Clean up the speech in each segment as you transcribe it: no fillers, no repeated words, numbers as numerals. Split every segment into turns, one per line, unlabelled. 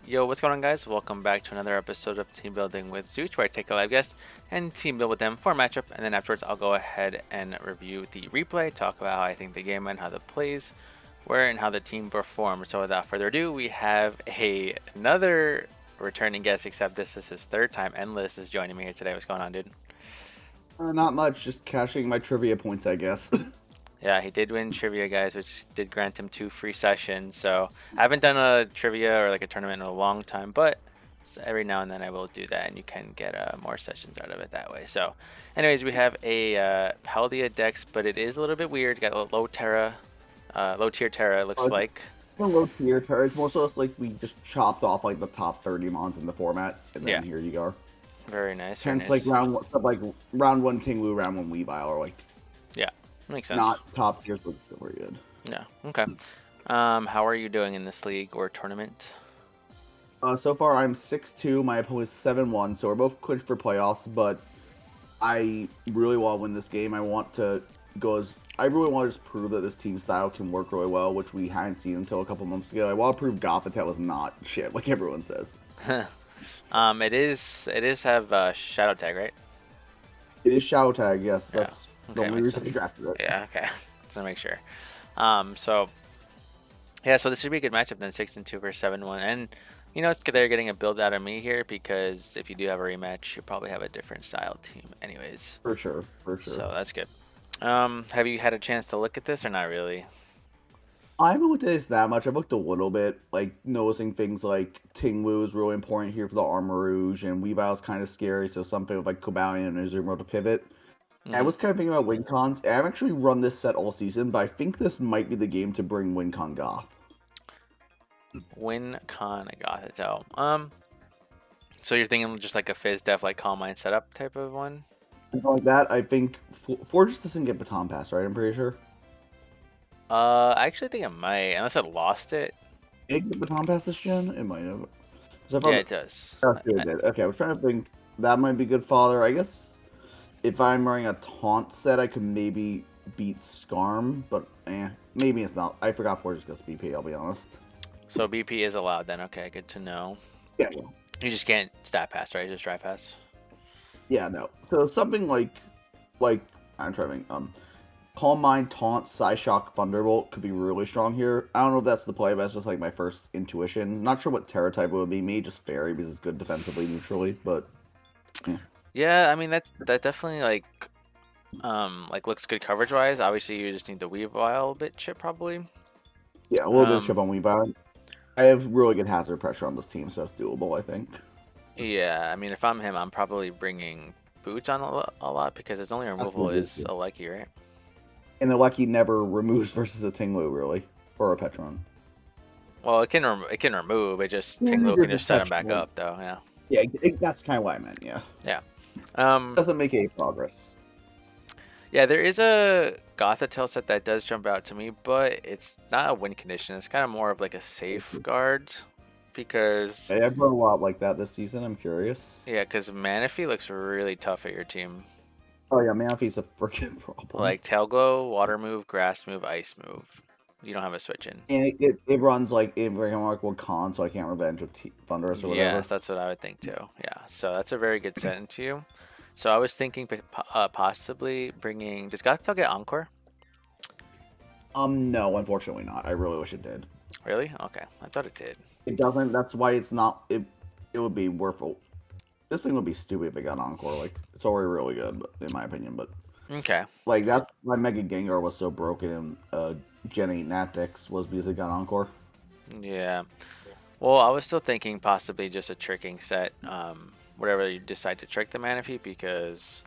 Yo, what's going on, guys? Welcome back to another episode of Team Building with Zooch, where I take a live guest and team build with them for a matchup, and then afterwards I'll go ahead and review the replay, talk about how I think the game went, how the plays were, and how the team performed. So without further ado, we have another returning guest, except this is his third time. Endless is joining me here today. What's going on, dude?
Not much, just cashing my trivia points, I guess.
Yeah, he did win trivia, guys, which did grant him 2 free sessions. So I haven't done a trivia or like a tournament in a long time, but every now and then I will do that, and you can get more sessions out of it that way. So, anyways, we have a Paldea dex, but it is a little bit weird. Got a low Tera, low tier Tera. It looks like.
A low tier Tera. It's more so like we just chopped off like the top 30 mons in the format, and then here you go.
Very nice.
Hence,
very nice.
like round one Tingwu, round one Weavile, or like.
Yeah, makes sense.
Not top tiers, but still very good.
Yeah. Okay. How are you doing in this league or tournament?
So far, I'm 6-2. My opponent's 7-1, so we're both clinched for playoffs. But I really want to win this game. I really want to just prove that this team style can work really well, which we hadn't seen until a couple months ago. I want to prove Gothitelle was not shit, like everyone says.
It is have shadow tag, right?
It is shadow tag, yes.
Yeah.
That's the only reason I drafted it.
Yeah, okay. Just want to make sure. So this should be a good matchup then, 6-2 versus 7-1. And you know, they're getting a build out of me here because if you do have a rematch, you probably have a different style team anyways.
For sure.
So that's good. Have you had a chance to look at this or not really?
I haven't looked at this that much. I've looked a little bit, like noticing things like Tingwu is really important here for the Armor Rouge, and Weavile's kind of scary, so something like Cobalion and Azumarill to pivot. I was kind of thinking about WinCons. I haven't actually run this set all season, but I think this might be the game to bring WinCon Goth.
WinCon Gothitelle. So you're thinking just like a Fizz Def, like Calm Mind setup type of one?
Something like that. I think Fortress doesn't get Baton Pass, right? I'm pretty sure.
I actually think it might, unless it lost it.
Did it get Baton Pass this gen? It might have.
Yeah, it does.
Okay, I was trying to think. That might be good fodder. I guess if I'm running a taunt set, I could maybe beat Skarm, but maybe it's not. I forgot Fortress gets BP, I'll be honest.
So BP is allowed then. Okay, good to know.
Yeah.
You just can't stat pass, right? Just drive pass.
Yeah, no. So something like I'm trying. Calm Mind, Taunt, Psyshock, Thunderbolt could be really strong here. I don't know if that's the play, but that's just like my first intuition. Not sure what Tera type would be. Me, just Fairy because it's good defensively, neutrally, but yeah.
Yeah, I mean that definitely like looks good coverage wise. Obviously, you just need the Weavile bit chip probably.
Yeah, a little bit of chip on Weavile. I have really good hazard pressure on this team, so it's doable, I think.
Yeah, I mean if I'm him, I'm probably bringing Boots on a lot because its only removal is a Lucky, right?
And the Lucky never removes versus a Tinglu, really, or a Petron.
Well, it can remove. It just Tinglu can just set him back up, though. Yeah.
Yeah, that's kind of what I meant. Yeah.
Yeah.
Doesn't make any progress.
Yeah, there is a Gothitelle set that does jump out to me, but it's not a win condition. It's kind of more of like a safeguard because.
I've run a lot like that this season. I'm curious.
Yeah, because Manaphy looks really tough at your team.
Oh yeah, Manaphy's a freaking problem.
Like Tail Glow, Water Move, Grass Move, Ice Move. You don't have a switch in.
And it runs like con, so I can't revenge with Thunderous or whatever.
Yes, that's what I would think too. Yeah, so that's a very good set into you. So I was thinking possibly bringing. Does Gothitelle get Encore?
No, unfortunately not. I really wish it did.
Really? Okay, I thought it did.
It doesn't. That's why it's not. It would be worthwhile. This thing would be stupid if it got Encore. Like, it's already really good, but, in my opinion. But
okay,
like that's why Mega Gengar was so broken in Gen 8 Natix was because it got Encore.
Yeah. Well, I was still thinking possibly just a tricking set. Whatever you decide to trick the Manaphy, because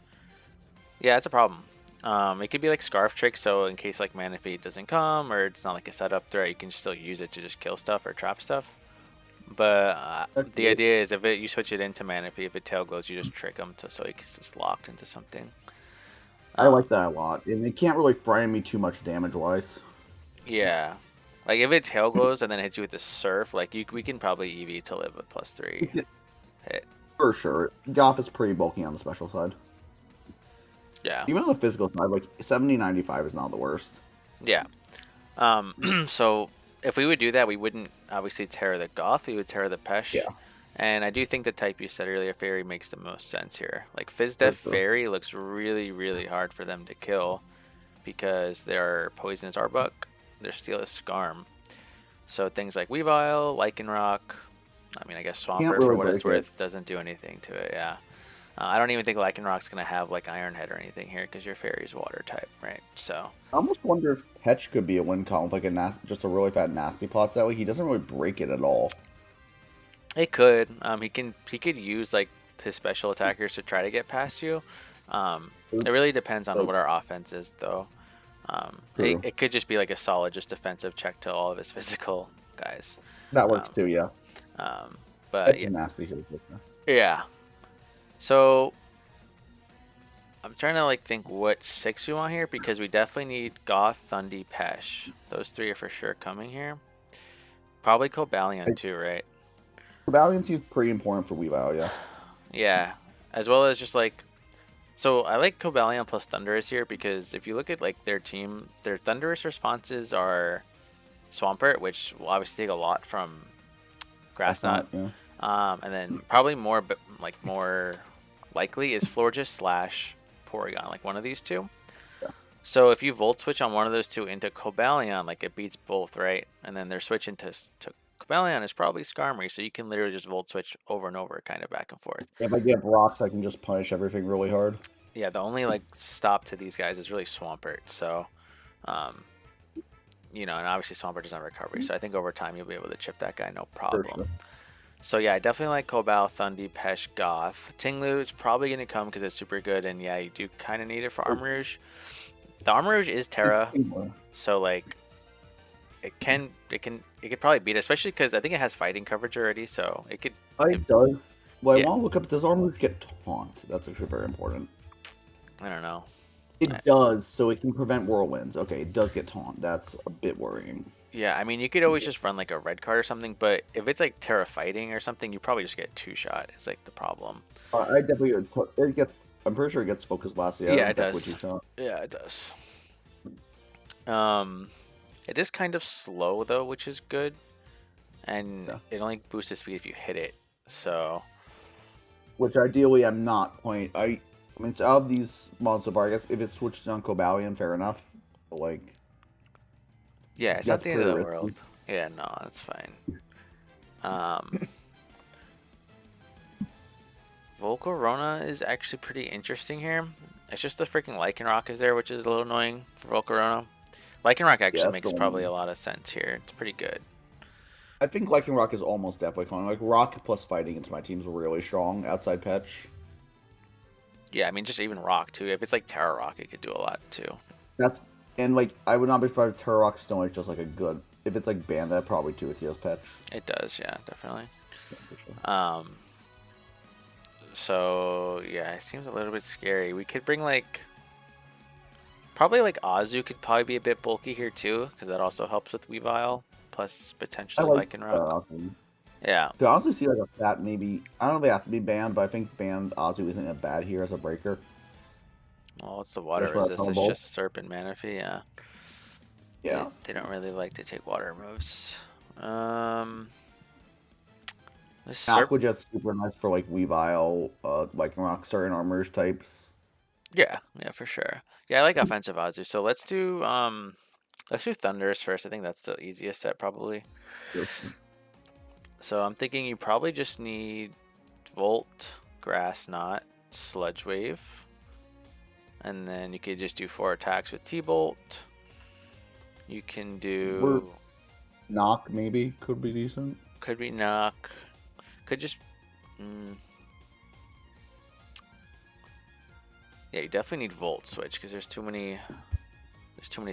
yeah, it's a problem. It could be like Scarf Trick, so in case like Manaphy doesn't come or it's not like a setup threat, you can still use it to just kill stuff or trap stuff. But the idea is if you switch it into Manaphy, if it tail glows, you just trick him so he's just locked into something.
I like that a lot, and it can't really frighten me too much damage-wise.
Yeah, like if it tail glows and then hits you with the Surf, like we can probably EV to live with +3 hit.
For sure, Goth is pretty bulky on the special side.
Yeah.
Even on the physical side, like 70-95 is not the worst.
Yeah. So if we would do that, we wouldn't obviously Tera the Goth, we would Tera the
Yeah,
Pesh. And I do think the type you said earlier, Fairy, makes the most sense here. Like
for
Fizdef
sure.
Fairy looks really, really hard for them to kill because their poison is Arbok, their steel is Skarm. So things like Weavile, Lycanroc, I mean, I guess
Can't
Swampert for
really
what it's
break it.
worth doesn't do anything to it. Yeah. I don't even think Lycanroc's gonna have like Iron Head or anything here because your Fairy's Water type, right? So
I almost wonder if Petch could be a win con with like just a really fat nasty pot that way. He doesn't really break it at all.
it could. He could use like his special attackers to try to get past you. It really depends on
So
what our offense is, though. It,
true.
it could just be like a solid, just defensive check to all of his physical guys.
That works
Um,
too, yeah.
but
Petch
yeah,
is nasty here.
yeah. So I'm trying to like think what 6 we want here because we definitely need Goth, Thundy, Pesh. Those 3 are for sure coming here. Probably Cobalion too, right?
Valiant seems pretty important for Weavile, yeah.
Yeah, as well as just like, so I like Cobalion plus Thundurus here because if you look at like their team, their Thundurus responses are Swampert, which will obviously take a lot from
That's
Grassnot,
not, yeah.
and then probably more, but like more likely is Florges slash Porygon, like one of these two.
Yeah.
So if you Volt Switch on one of those two into Cobalion, like it beats both, right? And then they're switching to Cobalion is probably Skarmory, so you can literally just Volt Switch over and over, kind of back and forth.
If I get rocks, I can just punish everything really hard.
Yeah, the only like stop to these guys is really Swampert. So, um, and obviously Swampert doesn't have recovery, so I think over time you'll be able to chip that guy no
For
problem.
sure.
So yeah, I definitely like Cobal, Thundy, Pesh, Goth. Tinglu is probably going to come because it's super good, and yeah, you do kind of need it for Armarouge. The Armarouge is Tera, so like it could probably beat it, especially because I think it has fighting coverage already, so it could.
It does. Well, I
Yeah,
want to look up, does Armor get taunt? That's actually very important.
I don't know.
It does, so it can prevent whirlwinds. Okay, it does get taunt. That's a bit worrying.
Yeah, I mean, you could always just run like a red card or something, but if it's like Terra fighting or something, you probably just get 2-shot. It's like the problem.
I definitely, it gets, I'm pretty sure it gets focus blast. Yeah,
Yeah, it
definitely
does.
2-shot.
Yeah, it does. Um, it is kind of slow though, which is good, and
Yeah.
it only boosts its speed if you hit it. So
Which ideally I'm not playing. I mean, so out of these models so far, I guess if it switches on Cobalion, fair enough. But like,
yeah, it's not
that's
the end of
pretty
the
risky.
world. Yeah, no, that's fine. Um, Volcarona is actually pretty interesting here. It's just the freaking Lycanroc is there, which is a little annoying for Volcarona. Lycanroc
Yeah,
actually
that's
makes
the
probably a
one.
lot of sense here. It's pretty good.
I think Lycanroc is almost definitely calling. Like Rock plus fighting into my team's really strong outside Petch.
Yeah, I mean, just even Rock, too. If it's like Terra Rock, it could do a lot, too.
That's and like I would not be surprised if Terra Rock Stone is just like a good. If it's like Bandit, probably 2 Akio's Petch.
It does, yeah, definitely.
Yeah, for sure.
So, yeah, it seems a little bit scary. We could bring, like, probably, like, Azu could probably be a bit bulky here, too, because that also helps with Weavile, plus
I
potentially
like
Lycanroc.
Azu.
Yeah.
To honestly see like a fat maybe. I don't know if it has to be banned, but I think banned Azu isn't a bad here as a breaker.
Well, it's the water
Just for that
resist. It's
Thunderbolt.
just Serpent Manaphy, yeah.
Yeah.
They don't really like to take water moves. This
Aqua Jet's super nice for like Weavile, Lycanroc, certain armors types.
Yeah, for sure. Yeah, I like offensive Azu. So let's do Thunderous first. I think that's the easiest set probably. So I'm thinking you probably just need Volt, Grass Knot, Sludge Wave. And then you could just do 4 attacks with T-Bolt. You can do
Knock maybe could be decent.
Could be Knock. Could just yeah, you definitely need Volt Switch because there's too many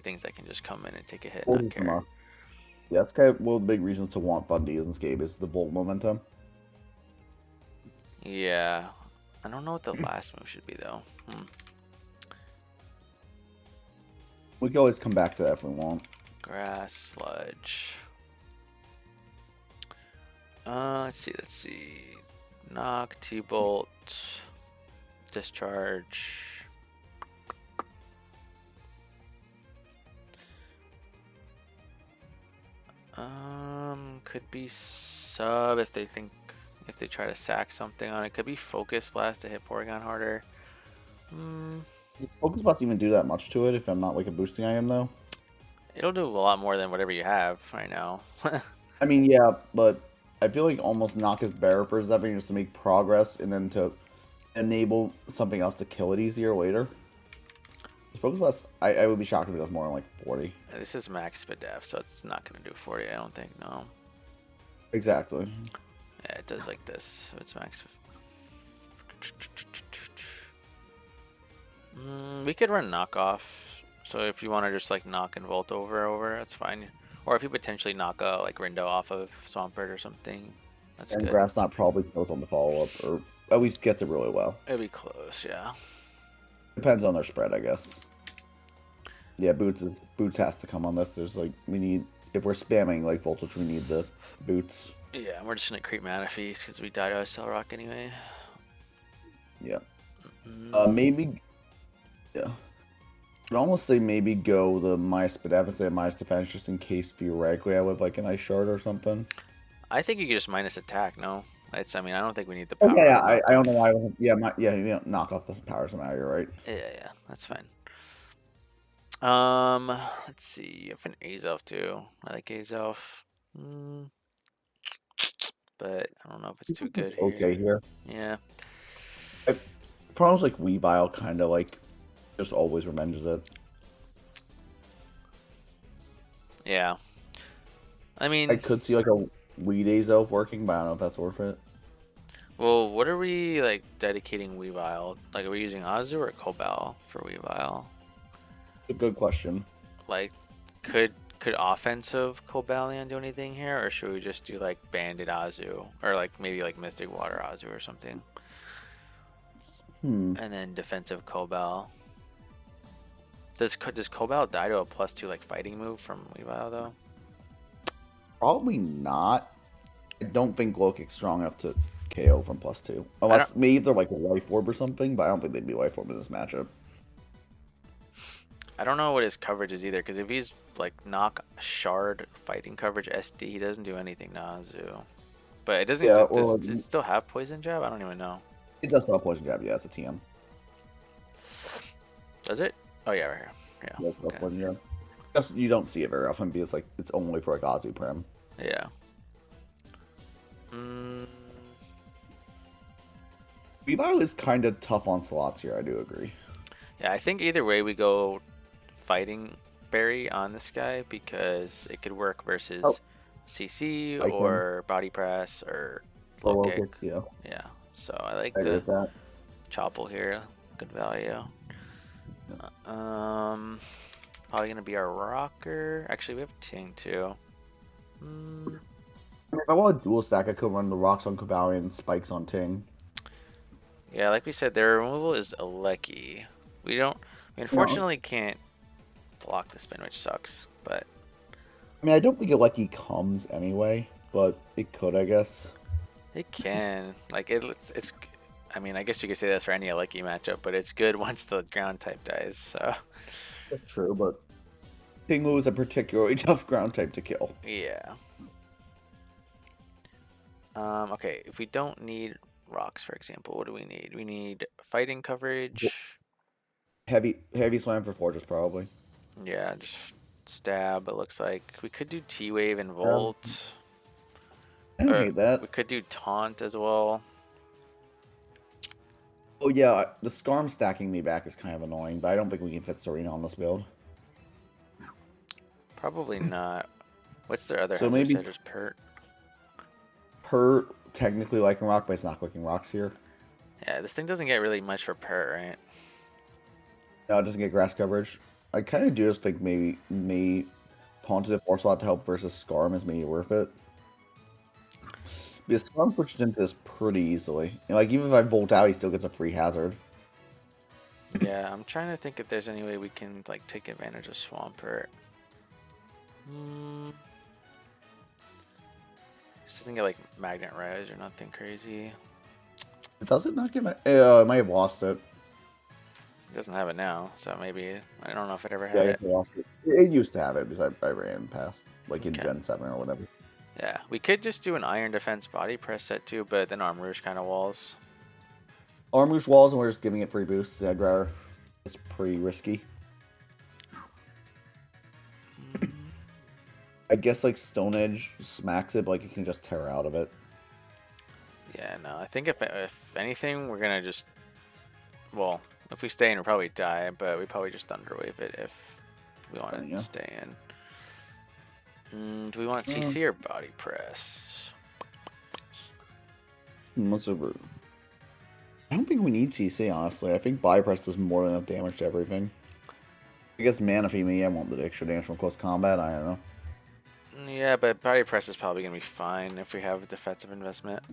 things that can just come in and take a hit and not care.
Yeah, that's kind of one of the big reasons to want Bundy in this game is the Volt momentum.
Yeah. I don't know what the last move should be though.
We can always come back to that if we want.
Grass, Sludge. Let's see. Knock, T-Bolt, Discharge. could be sub if they try to sack something on it. Could be focus blast to hit Porygon harder.
Does Focus Blast even do that much to it if I'm not like a boosting item though?
It'll do a lot more than whatever you have right now.
I mean, yeah, but I feel like almost knock is better for Zephyr just to make progress and then to enable something else to kill it easier later. Focus Blast, I would be shocked if it does more than like 40.
This is max Spadef, so it's not going to do 40, I don't think, no.
Exactly.
Yeah, it does like this, so it's max. We could run knockoff, so if you want to just like knock and Volt over, that's fine. Or if you potentially knock a like Rindo off of Swampert or something, that's
and
good.
Grass Knot probably kills on the follow-up, or at least gets it really well.
It'd be close, yeah.
Depends on their spread, I guess. Yeah, Boots has to come on this. There's like, we need, if we're spamming like Voltage, we need the Boots.
Yeah, we're just gonna creep mana fees because we died out of Cell Rock anyway.
Yeah. Maybe. Yeah. I'd almost say maybe go the minus Spadef instead of minus defense, just in case theoretically I would like an ice shard or something.
I think you could just minus attack. No, I mean, I don't think we need the
Oh
power.
yeah, I don't know why. Yeah, knock off the power somehow. You're right.
Yeah, that's fine. Let's see. I have an Azelf too. I like Azelf. But I don't know if it's too good here.
Okay here.
Yeah.
Problems like Weavile kind of like just always revenges it.
Yeah. I mean,
I could see like a Weed Azelf working, but I don't know if that's worth it.
Well, what are we like dedicating Weavile? Like, are we using Azu or Cobal for Weavile?
A good question.
Like, could offensive Cobalion do anything here, or should we just do like Bandit Azu, or like maybe like Mystic Water Azu or something? And then defensive Cobal. Does Cobal die to a +2 like fighting move from Weavile though?
Probably not. I don't think Glow Kick's strong enough to KO from +2. Unless maybe they're like a Life Orb or something, but I don't think they'd be Life Orb in this matchup.
I don't know what his coverage is either, because if he's like knock shard fighting coverage SD, he doesn't do anything to Azu. But it doesn't.
Yeah,
does it still have poison jab? I don't even know.
It does still have poison jab. Yeah, it's a TM.
Does it? Oh yeah, right here. Yeah.
Okay. Poison jab. Just, you don't see it very often because like it's only for like Azu Prim.
Yeah.
Weavile is kind of tough on slots here. I do agree.
Yeah, I think either way we go fighting Berry on this guy because it could work versus CC or body press or low kick.
Yeah.
Yeah. So I like the Choppel here. Good value. Probably gonna be our rocker. Actually, we have Ting too.
If I want a dual stack, I could run the rocks on Cobalion and spikes on Ting.
Yeah, like we said, their removal is a Lecky. We unfortunately can't block the spin, which sucks. But
I mean, I don't think a Lecky comes anyway, but it could, I guess.
It can. Like it's. I mean, I guess you could say that's for any Lecky matchup, but it's good once the ground type dies. So.
That's true, but Pingu is a particularly tough ground type to kill.
Yeah. Okay, if we don't need rocks, for example, what do we need? We need fighting coverage.
Heavy slam for Fortress, probably.
Yeah, just stab, it looks like. We could do T-Wave and Volt.
I don't hate that.
We could do Taunt as well.
Oh yeah, the Skarm stacking me back is kind of annoying, but I don't think we can fit Serena on this build.
Probably not. What's their other
So maybe
just Pert?
Pert technically liking rock, but it's not clicking rocks here.
Yeah, this thing doesn't get really much for Pert, right?
No, it doesn't get grass coverage. I kind of do just think maybe Taunted if Force Slot to help versus Skarm is maybe worth it. Because Skarm pushes into this pretty easily. And like even if I Volt out, he still gets a free hazard.
Yeah, I'm trying to think if there's any way we can like take advantage of Swampert. This doesn't get like Magnet Rise or nothing crazy.
It doesn't not get I might have lost it.
It doesn't have it now, so maybe I don't know if it ever had
Yeah,
it.
I lost it. It used to have it because I ran past like in Gen 7 or whatever.
Yeah, we could just do an iron defense body press set too, but then armor rouge kind of walls.
Armouge walls, and we're just giving it free boosts. I'd rather. It's pretty risky. I guess like Stone Edge smacks it, but like you can just tear out of it.
Yeah, no, I think if anything, we're gonna just, well, if we stay in, we'll probably die, but we probably just Thunderwave it if we want to
Yeah.
stay in. Do we want CC or body press?
What's over? I don't think we need CC, honestly. I think body press does more than enough damage to everything. I guess Manaphy me, I want the extra damage from close combat. I don't know.
Yeah, but body press is probably gonna be fine if we have a defensive investment.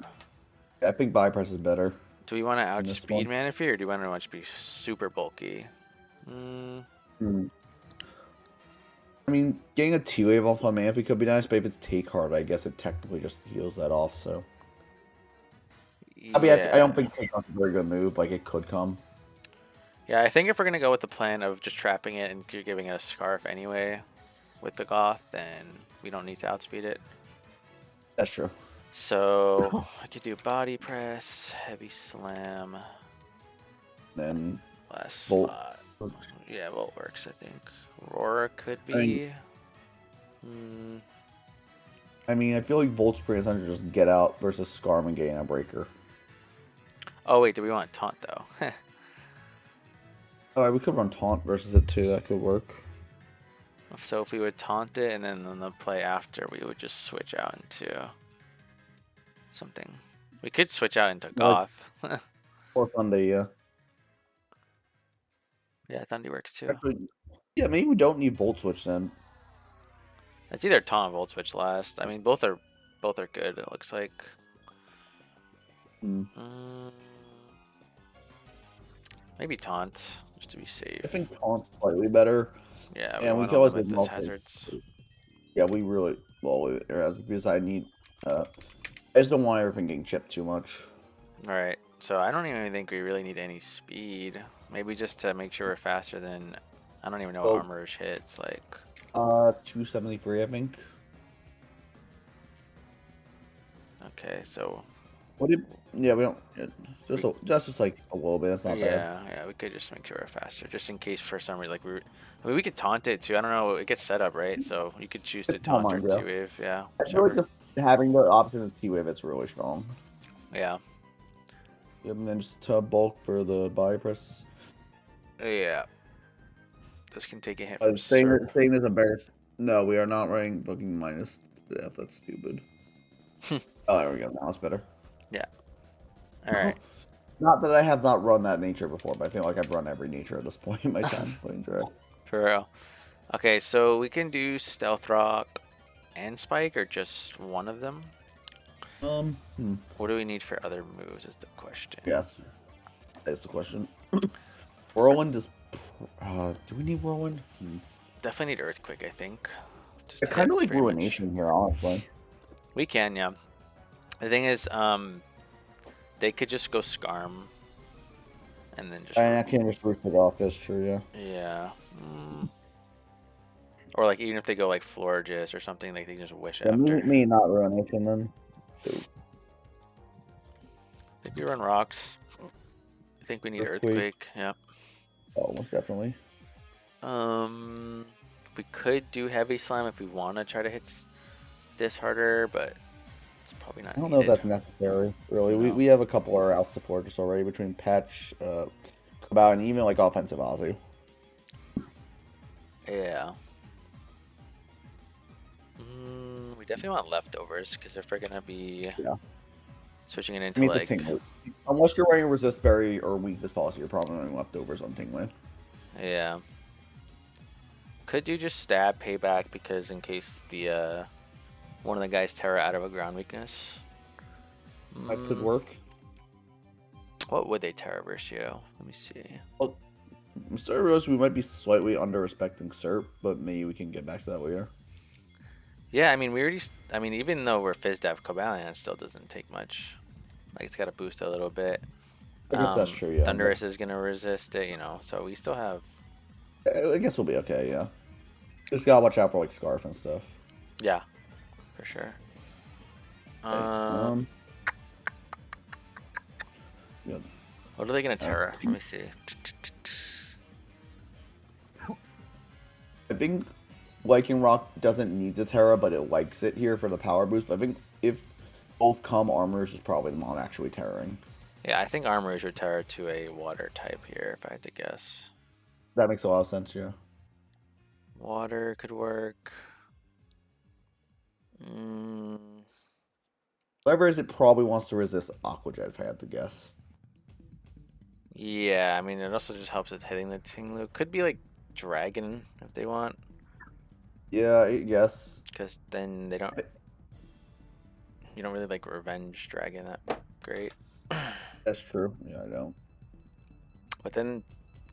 I think body press is better.
Do we want to outspeed Manaphy or do we want to be super bulky?
I mean, getting a T-Wave off on Manaphy could be nice, but if it's take hard, I guess it technically just heals that off, so.
Yeah.
I mean, I don't think take hard's a very good move, like it could come.
Yeah, I think if we're going to go with the plan of just trapping it and giving it a scarf anyway with the Goth, then we don't need to outspeed it.
That's true.
So I could do body press, heavy slam,
then
last
Volt
slot.
works.
Yeah, Volt works, I think. Aurora could be.
I mean, I feel like Volt's pretty essential to just get out versus Scarm and gain a breaker.
Oh wait, do we want taunt though?
Alright, we could run taunt versus it too. That could work.
So if we would taunt it and then on the play after, we would just switch out into something. We could switch out into Goth.
Or Thunday, yeah.
Yeah, Thundy works too.
Actually, yeah, maybe we don't need Volt Switch then.
It's either taunt or Volt Switch last. I mean, both are good. It looks like. Maybe taunt just to be safe.
I think taunt's slightly better.
Yeah,
and we can always
limit those hazards.
Yeah, we really because I need. I just don't want everything getting chipped too much.
All right, so I don't even think we really need any speed. Maybe just to make sure we're faster than. I don't even know what armor hits like.
273, I think.
Okay, so.
What did? Yeah, we don't. Just like a little bit. It's not bad.
Yeah, we could just make sure we're faster, just in case for some reason, like I mean, we could taunt it too. I don't know. It gets set up, right? So you could choose to taunt or T-Wave. Yeah.
I feel like having the option of T-Wave, it's really strong.
Yeah.
Yep, and then just bulk for the body press.
Yeah. This can take a hit.
Saying is embarrassed. No, we are not running booking minus. Yeah, that's stupid. Oh, there we go. Now it's better.
Yeah. All right.
Not that I have not run that nature before, but I feel like I've run every nature at this point in my time playing Dre.
For real. Okay, so we can do Stealth Rock and Spike, or just one of them? What do we need for other moves is the question.
Yes. That's the question. Whirlwind is... do we need Whirlwind?
Definitely need Earthquake, I think.
Just it's kind of like Ruination here, honestly.
We can, yeah. The thing is, they could just go Scarm. And then just...
I can't just roost it off, that's true, yeah.
Yeah. Or like, even if they go like Florges or something, like they can just wish after.
Me not Ruination then.
I think we run Rocks. I think we need Earthquake. Yeah.
Oh, most definitely.
We could do Heavy Slam if we want to try to hit this harder, but it's probably not.
I don't know if that's necessary, really. No. We have a couple of our outs to Fortress already between Patch, Cabal, and even like offensive Ozzy.
Yeah. We definitely want leftovers because if we're gonna be switching it into like.
Unless you're running Resist Berry or Weakness Policy, you're probably running leftovers on Tingway.
Yeah. Could do just stab payback because in case the one of the guys Tera out of a ground weakness.
That could work.
What would they Tera ratio? Let me see.
Well, I'm starting to realize we might be slightly under respecting Serp, but maybe we can get back to that later.
Yeah, I mean we already. I mean even though we're Fizdav Cobalion, it still doesn't take much. Like it's got to boost a little bit.
I guess that's true. Yeah.
Thunderous is gonna resist it, you know. So we still have.
I guess we'll be okay. Yeah. Just gotta watch out for like Scarf and stuff.
Yeah, for sure.
Okay.
Um,
Yeah.
what are they gonna
I
Tera? Let
think,
me see.
I think Viking Rock doesn't need the Terra, but it likes it here for the power boost. But I think if both come, Armor's is probably the mon actually terroring.
Yeah, I think Armor should Tera to a water type here, if I had to guess.
That makes a lot of sense, yeah.
Water could work. Mm,
Whatever is it probably wants to resist Aqua Jet, if I had to guess.
yeah, I mean, it also just helps with hitting the Tinglu. Could be like Dragon if they want,
Yeah, I guess.
because then they don't. You don't really like Revenge Dragon that great.
That's true. Yeah, I don't.
But then,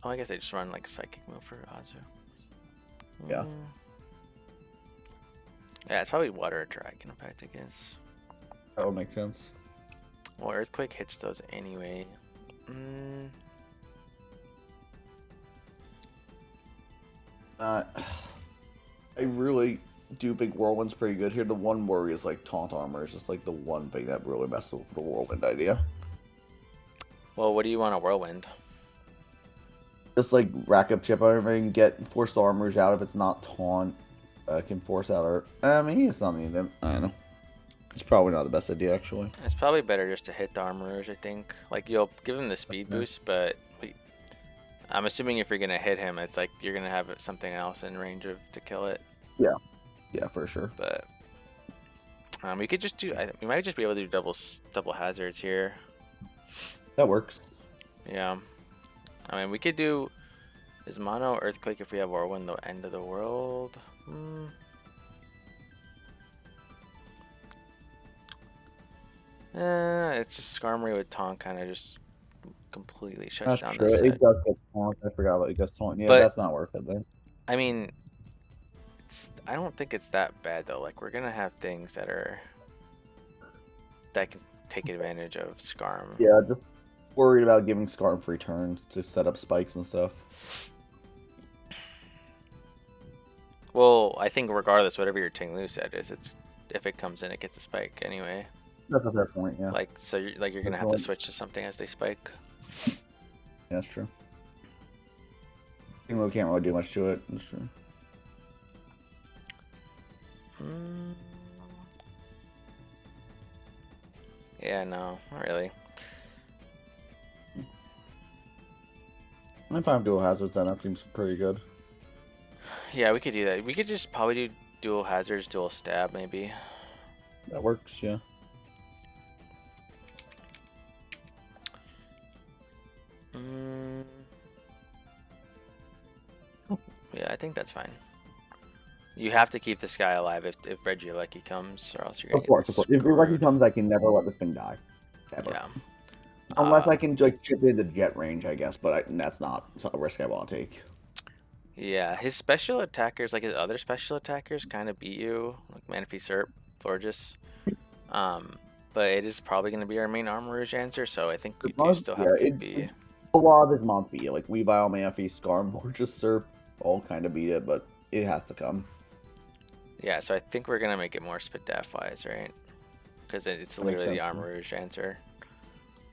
oh, I guess they just run like Psychic move for Azu.
Yeah.
Yeah, it's probably Water Dragon if I had to guess.
That would make sense.
Well, Earthquake hits those anyway. Mm,
I really do think Whirlwind's pretty good here. The one worry is like Taunt Armor is just like the one thing that really messes with the Whirlwind idea.
well, what do you want a Whirlwind?
Just like rack up chip everything, get force the armors out if it's not taunt. Can force out our. Maybe it's not needed. I don't know. It's probably not the best idea actually.
It's probably better just to hit the Armorers, I think. Like, you'll give him the speed boost, but I'm assuming if you're going to hit him, it's like you're going to have something else in range of to kill it.
Yeah, yeah, for sure.
But we could just do. We might just be able to do double hazards here.
That works.
Yeah. I mean, we could do. Is mono Earthquake if we have Whirlwind the end of the world? It's just Skarmory with Taunt kind of just completely shuts
That's
down
true.
this
It
set.
does get taunt. I forgot about it gets taunt. Yeah,
But
that's not worth it then.
I mean, I don't think it's that bad though. Like, we're gonna have things that can take advantage of Skarm.
Yeah, just worried about giving Scarf free turns to set up spikes and stuff.
Well, I think regardless, whatever your Tinglu set is, if it comes in, it gets a spike anyway.
That's a fair point. Yeah.
Like, so you're gonna have to switch to something as they spike.
Yeah, that's true. We can't really do much to it. That's true.
Yeah, no, not really.
If I have dual hazards, then that seems pretty good.
Yeah, we could do that. We could just probably do dual hazards, dual stab, maybe.
That works. Yeah.
Yeah, I think that's fine. You have to keep this guy alive if Regieleki comes, or else you're gonna
Of course. If Lucky comes, I can never let this thing die. Ever.
Yeah.
Unless I can like chip in the jet range, I guess, but that's not a risk I want to take.
Yeah, his special attackers, like his other special attackers, kind of beat you, like Manaphy Serp, Florges. But it is probably going to be our main Armor Rouge answer, so I think you do still have to be.
A lot of his mons beat it, like Weavile, Manaphy, Skarm, or just Serp, all kind of beat it, but it has to come.
Yeah, so I think we're going to make it more Spadef wise, right? Because it's literally the Armor Rouge answer.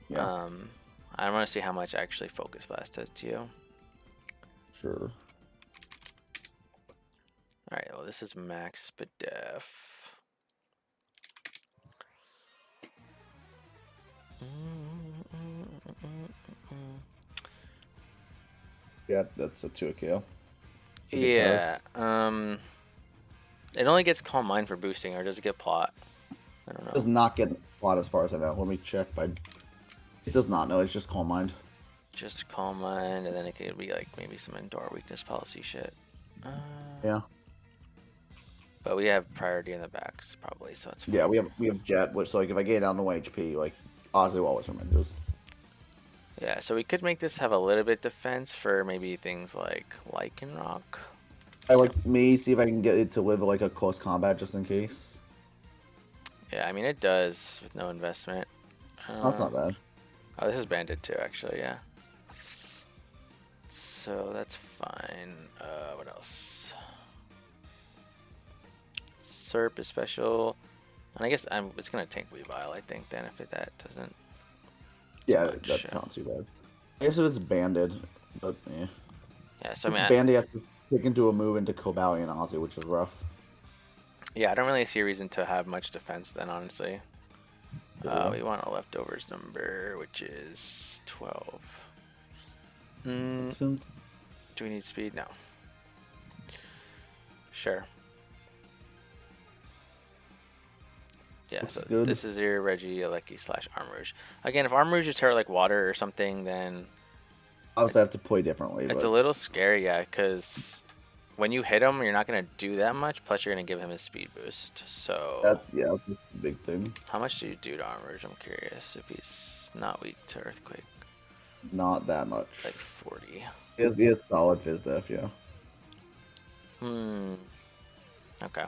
Yeah.
I want to see how much actually Focus Blast does to you.
Sure.
Alright, well, this is max Spadef.
Yeah, that's a 2 KO.
Yeah. It only gets Calm Mind for boosting, or does it get Plot? I don't know.
It does not get Plot as far as I know. Let me check. It does not know. It's just Calm Mind.
Just Calm Mind, and then it could be like maybe some Endure Weakness policy shit.
Yeah.
But we have priority in the backs probably, so it's fine.
Yeah, we have Jet, which like if I get down to 1 HP, like Ozzy always remenges.
Yeah, so we could make this have a little bit defense for maybe things like Lycanroc.
I like me see if I can get it to live like a close combat just in case.
Yeah, I mean it does with no investment.
That's not bad.
Oh, this is banded too, actually. Yeah. So that's fine. What else? Serp is special. And I guess it's gonna tank Weavile, I think, then if that doesn't do
Yeah,
much.
that's not too bad. I guess if it's banded, but yeah.
Yeah, so I
It's
mean,
banded has to pick into a move into Cobalion and Ozzy, which is rough.
yeah, I don't really see a reason to have much defense then, honestly.
Yeah.
We want a leftovers number, which is 12. Mm,
Since
do we need speed? No. Sure. Yeah,
looks
so
good.
this is your Reggie, Alecki / Armrouge. Again, if Armrouge is Tera like water or something, then
Obviously, I have to play differently,
it's
but
a little scary, yeah, because when you hit him, you're not going to do that much, plus you're going to give him a speed boost. So,
that's a big thing.
how much do you do to Armrouge? I'm curious if he's not weak to Earthquake.
Not that much.
Like 40.
It's solid Fizz Def, yeah.
Okay.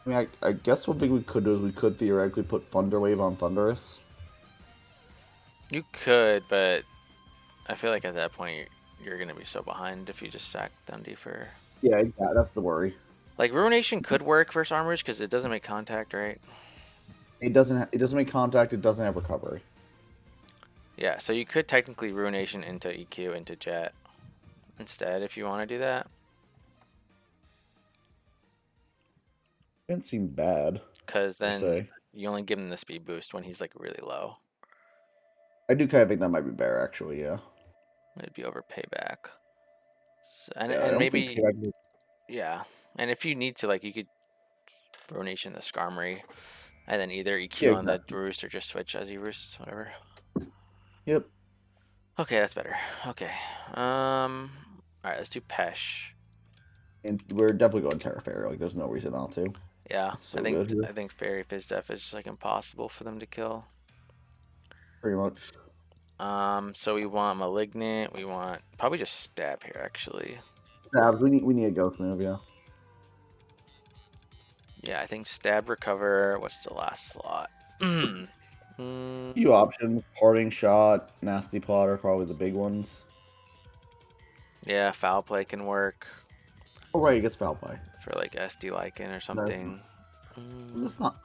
I mean, I guess one thing we could do is we could theoretically put Thunder Wave on Thundurus.
You could, but I feel like at that point you're going to be so behind if you just sack Dundee for...
Yeah, that's the worry.
Like, Ruination could work versus Armrouge because it doesn't make contact, right?
It doesn't make contact, it doesn't have recovery.
Yeah, so you could technically Ruination into EQ into Jet instead if you want to do that.
Didn't seem bad.
Because then you only give him the speed boost when he's like really low.
I do kind of think that might be better, actually, yeah.
It'd be over payback. So,
I
and
don't
maybe,
think payback...
yeah. And if you need to, like, you could Ruination the Skarmory and then either EQ on the Roost or just switch as he roosts, whatever.
Yep.
Okay, that's better. Okay. All right, let's do Pesh.
And we're definitely going Tera Fairy. Like, there's no reason not to.
Yeah,
So
I think Fairy Fizz Def is just like impossible for them to kill.
Pretty much.
So we want Malignant. We want probably just Stab here, actually.
Stabs. We need a ghost move, yeah.
Yeah, I think Stab, Recover. What's the last slot?
Few options. Parting Shot, Nasty Plot are probably the big ones.
Yeah, Foul Play can work.
Oh, right, it gets Foul Play.
For like SD Lycan or something.
That's not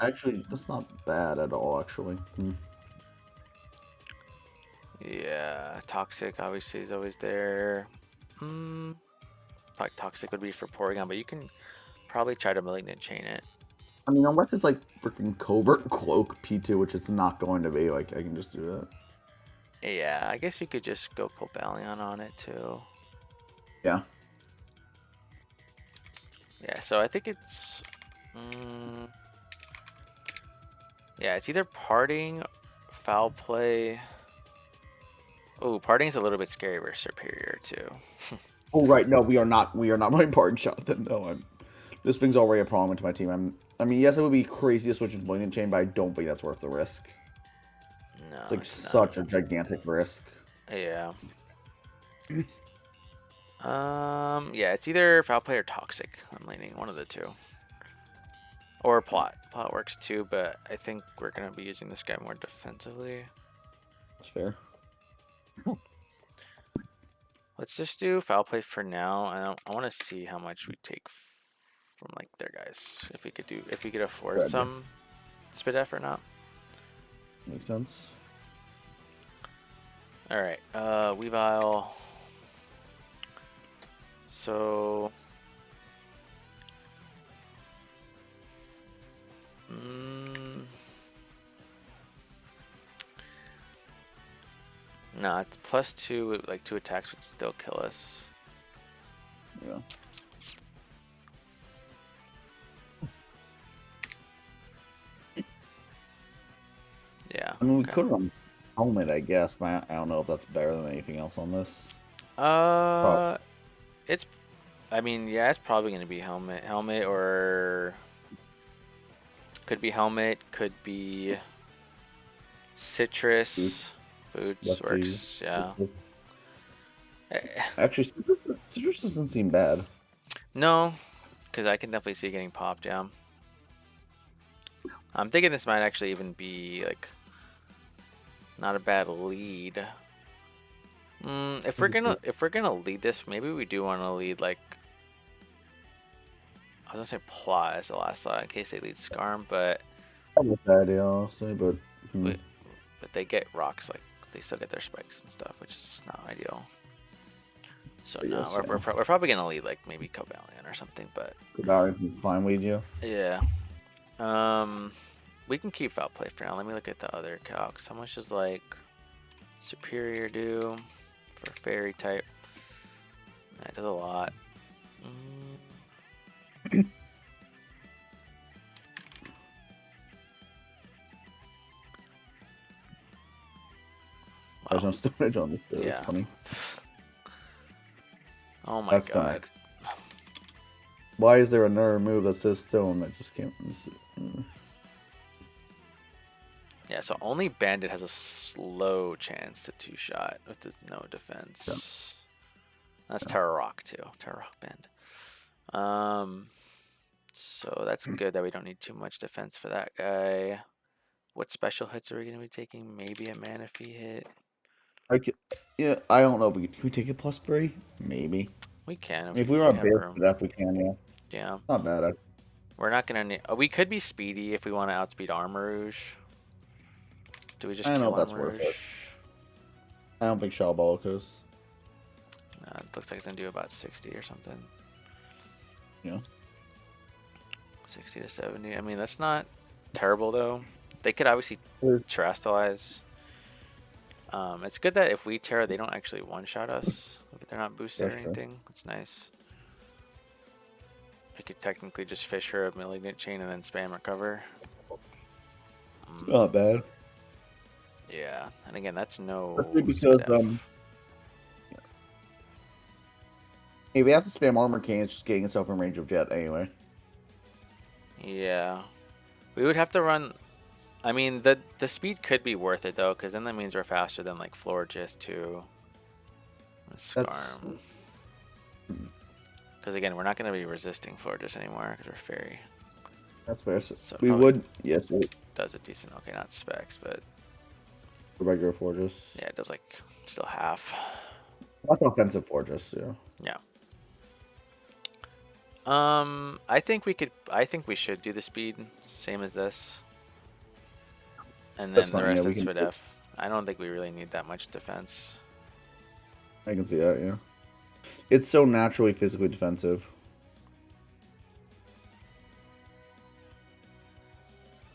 bad at all, actually.
Yeah, Toxic obviously is always there. Like Toxic would be for Porygon, but you can probably try to Malignant Chain it.
I mean, unless it's like freaking Covert Cloak P2, which it's not going to be, like, I can just do that.
Yeah, I guess you could just go Cobalion on it too.
Yeah.
Yeah, so I think it's... yeah, it's either Parting, Foul Play... Oh, Parting's a little bit scary versus Superior too.
Oh, right, no, we are not running Parting Shot then, no. This thing's already a problem to my team. I mean, yes, it would be crazy to switch into Malignant Chain, but I don't think that's worth the risk.
No,
it's like such a gigantic risk.
Yeah. Yeah, it's either Foul Play or Toxic. I'm leaning one of the two. Or Plot. Plot works too, but I think we're gonna be using this guy more defensively.
That's fair.
Let's just do Foul Play for now. I want to see how much we take from like their guys. If we could afford some Spit F or not.
Makes sense.
All right, Weavile. So, no, it's +2. Like 2 attacks would still kill us.
Yeah.
Yeah.
I mean, we could run Helmet, I guess, but I don't know if that's better than anything else on this.
It's, I mean, yeah, it's probably gonna be Helmet, or could be Helmet, could be Citrus. Boots works, yeah.
Actually, Citrus doesn't seem bad.
No, because I can definitely see it getting popped, yeah. I'm thinking this might actually even be like not a bad lead. If we're gonna lead this, maybe we do want to lead like I was gonna say plot as the last slot in case they lead Scarm, but
I like that idea, honestly, but
we, but they get rocks, like they still get their spikes and stuff, which is not ideal. So no,
yes,
we're probably gonna lead like maybe Cobalion or something, but
Cobalion fine with you.
yeah. We can keep foul play for now. Let me look at the other calcs. How much is like superior do for fairy type? That does a lot.
There's no storage on this.
Yeah.
That's funny.
Oh my
That's
god.
the next. Why is there another move that says stone that just can't?
Yeah, so only Bandit has a slow chance to two-shot with no defense. Yeah. That's Tera Rock too. Tera Rock Band. So that's good that we don't need too much defense for that guy. What special hits are we going to be taking? Maybe a Manaphy hit.
Yeah, I don't know. Can we take it +3? Maybe.
We can.
If we were a bit if we can, yeah.
Yeah.
Not bad.
We're not going to need... we could be speedy if we want to outspeed Armor Rouge. Do we just
I don't
kill
know if that's
Armor
worth
Rouge?
it. I don't think Shellball goes.
No, it looks like it's going to do about 60 or something.
Yeah.
60 to 70. I mean, that's not terrible, though. They could obviously terrestrialize. It's good that if we Tera, they don't actually one-shot us. If they're not boosted or anything. That's nice. I could technically just fish her a Malignant Chain and then spam recover.
It's not bad.
Yeah, and again, that's no...
because, if he has to spam Armor Cane, it's just getting itself in range of Jet anyway.
Yeah. We would have to run... I mean, the speed could be worth it, though, because then that means we're faster than, like, Florges, too. Scarm. Because, again, we're not going to be resisting Florges anymore, because we're Fairy.
That's fair. So we would... Yes, it
does a decent... Okay, not specs, but...
regular Florges.
Yeah, it does, like, still half.
That's offensive Florges, yeah.
Yeah. I think we should do the speed, same as this. And then the rest is for def. I don't think we really need that much defense.
I can see that, yeah. It's so naturally physically defensive.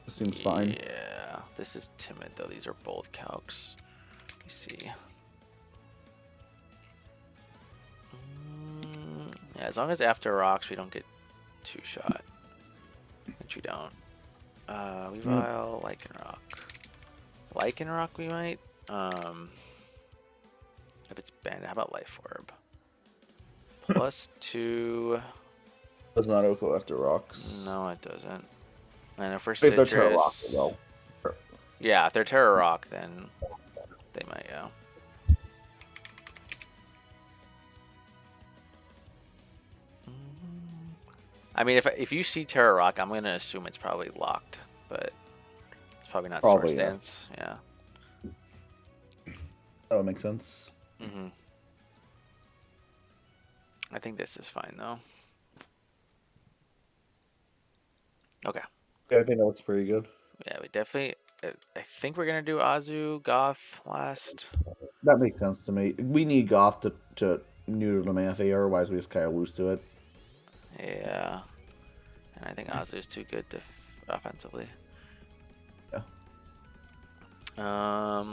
This seems fine.
Yeah, this is timid though. These are bold calcs. You see. Yeah, as long as after rocks we don't get two-shot, which we don't. Weavile, Lycanroc. Lycanroc we might. If it's Bandit, how about Life Orb? +2.
Does not echo after rocks.
No, it doesn't. And if we're
if they're Tera Rock,
though. Yeah, if they're Tera Rock, then they might, yeah. I mean, if you see Tera Rock, I'm gonna assume it's probably locked, but it's probably not Sword Stance. Yeah.
That would make sense.
I think this is fine though. Okay.
Yeah, I think that looks pretty good.
Yeah, we definitely. I think we're gonna do Azu Goth last.
That makes sense to me. We need Goth to neuter the Manaphy, otherwise we just kind of lose to it.
Yeah, and I think Azu is too good offensively.
Yeah.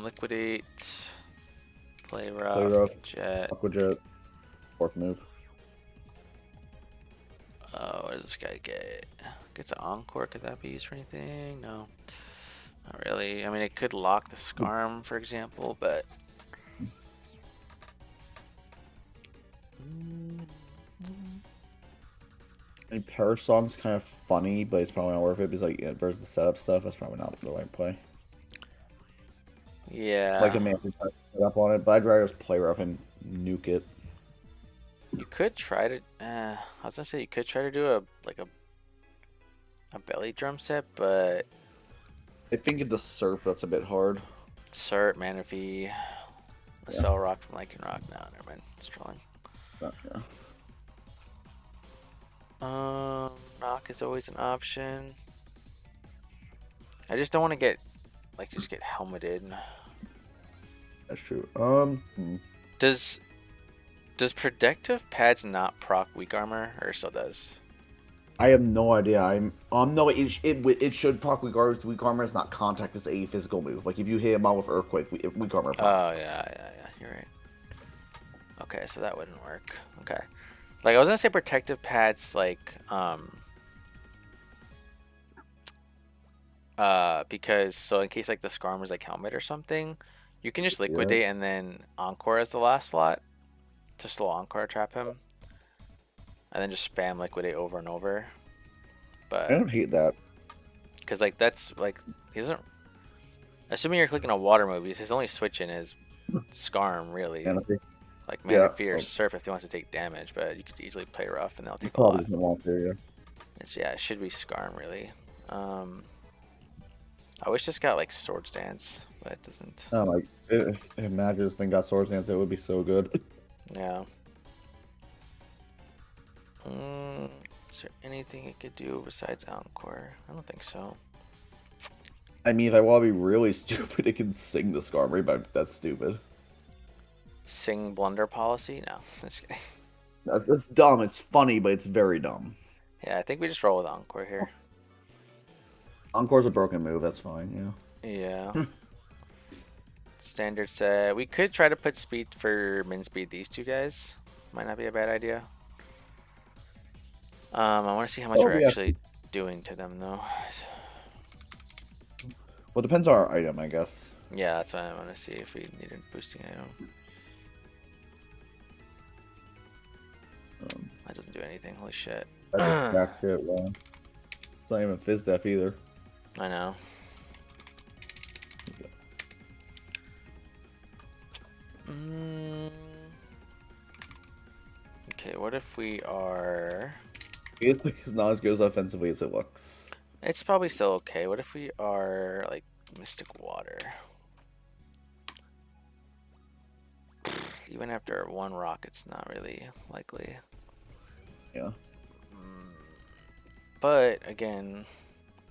Liquidate. Play rough. Jet.
Aqua Jet. Fork move.
What does this guy get? Gets an Encore. Could that be used for anything? No. Not really. I mean, it could lock the Scarm, for example, but...
I mean, Parasong's kind of funny, but it's probably not worth it because, like, versus the setup stuff, that's probably not the right play.
Yeah.
Like a man who set up on it, but I'd rather just play rough and nuke it.
You could try to. I was gonna say you could try to do a belly drum set, but
I think it's a Surf that's a bit hard.
Cert, Manaphy, a Cell Rock from Lycanroc. No, never mind. It's trolling. knock is always an option. I just don't want to get just get helmeted.
That's true.
Does protective pads not proc weak armor, or still does?
I have no idea. No, it should proc weak armor. Weak armor is not contact. It's a physical move. Like if you hit him out with earthquake, weak armor procs.
Oh yeah. You're right. Okay, so that wouldn't work. Okay, like I was gonna say protective pads, because so in case like the Skarm is like helmet or something, you can just liquidate and then encore as the last slot to slow encore trap him, and then just spam liquidate over and over. But
I don't hate that.
because like that's like he doesn't. Assuming you're clicking a water move, his only switch in is Skarm really.
Manaphy.
Like Mana Fierce Surf if he wants to take damage, but you could easily play rough and they'll take a lot.
Probably doesn't want to,
It should be Skarm really. I wish this got like Swords Dance, but it doesn't.
Oh my! If Imagine this thing got Swords Dance, it would be so good.
Yeah. Is there anything it could do besides Encore? I don't think so.
I mean, if I want to be really stupid, it can sing the Skarmory, but that's stupid.
Sing Blunder Policy? No, just kidding.
That's dumb. It's funny, but it's very dumb.
Yeah, I think we just roll with Encore here.
Encore's a broken move. That's fine.
Yeah. Standard set. We could try to put speed for min speed these two guys. Might not be a bad idea. I want to see how much we're actually doing to them though.
Well, it depends on our item, I guess.
Yeah, that's why I want to see if we need a boosting item. That doesn't do anything. Holy shit.
That's shit, well. It's not even Fizz Def either.
I know. Okay, what if we are...
It's not as good as offensively as it looks.
It's probably still okay. What if we are, like, Mystic Water? Even after one rock, it's not really likely.
Yeah.
But, again,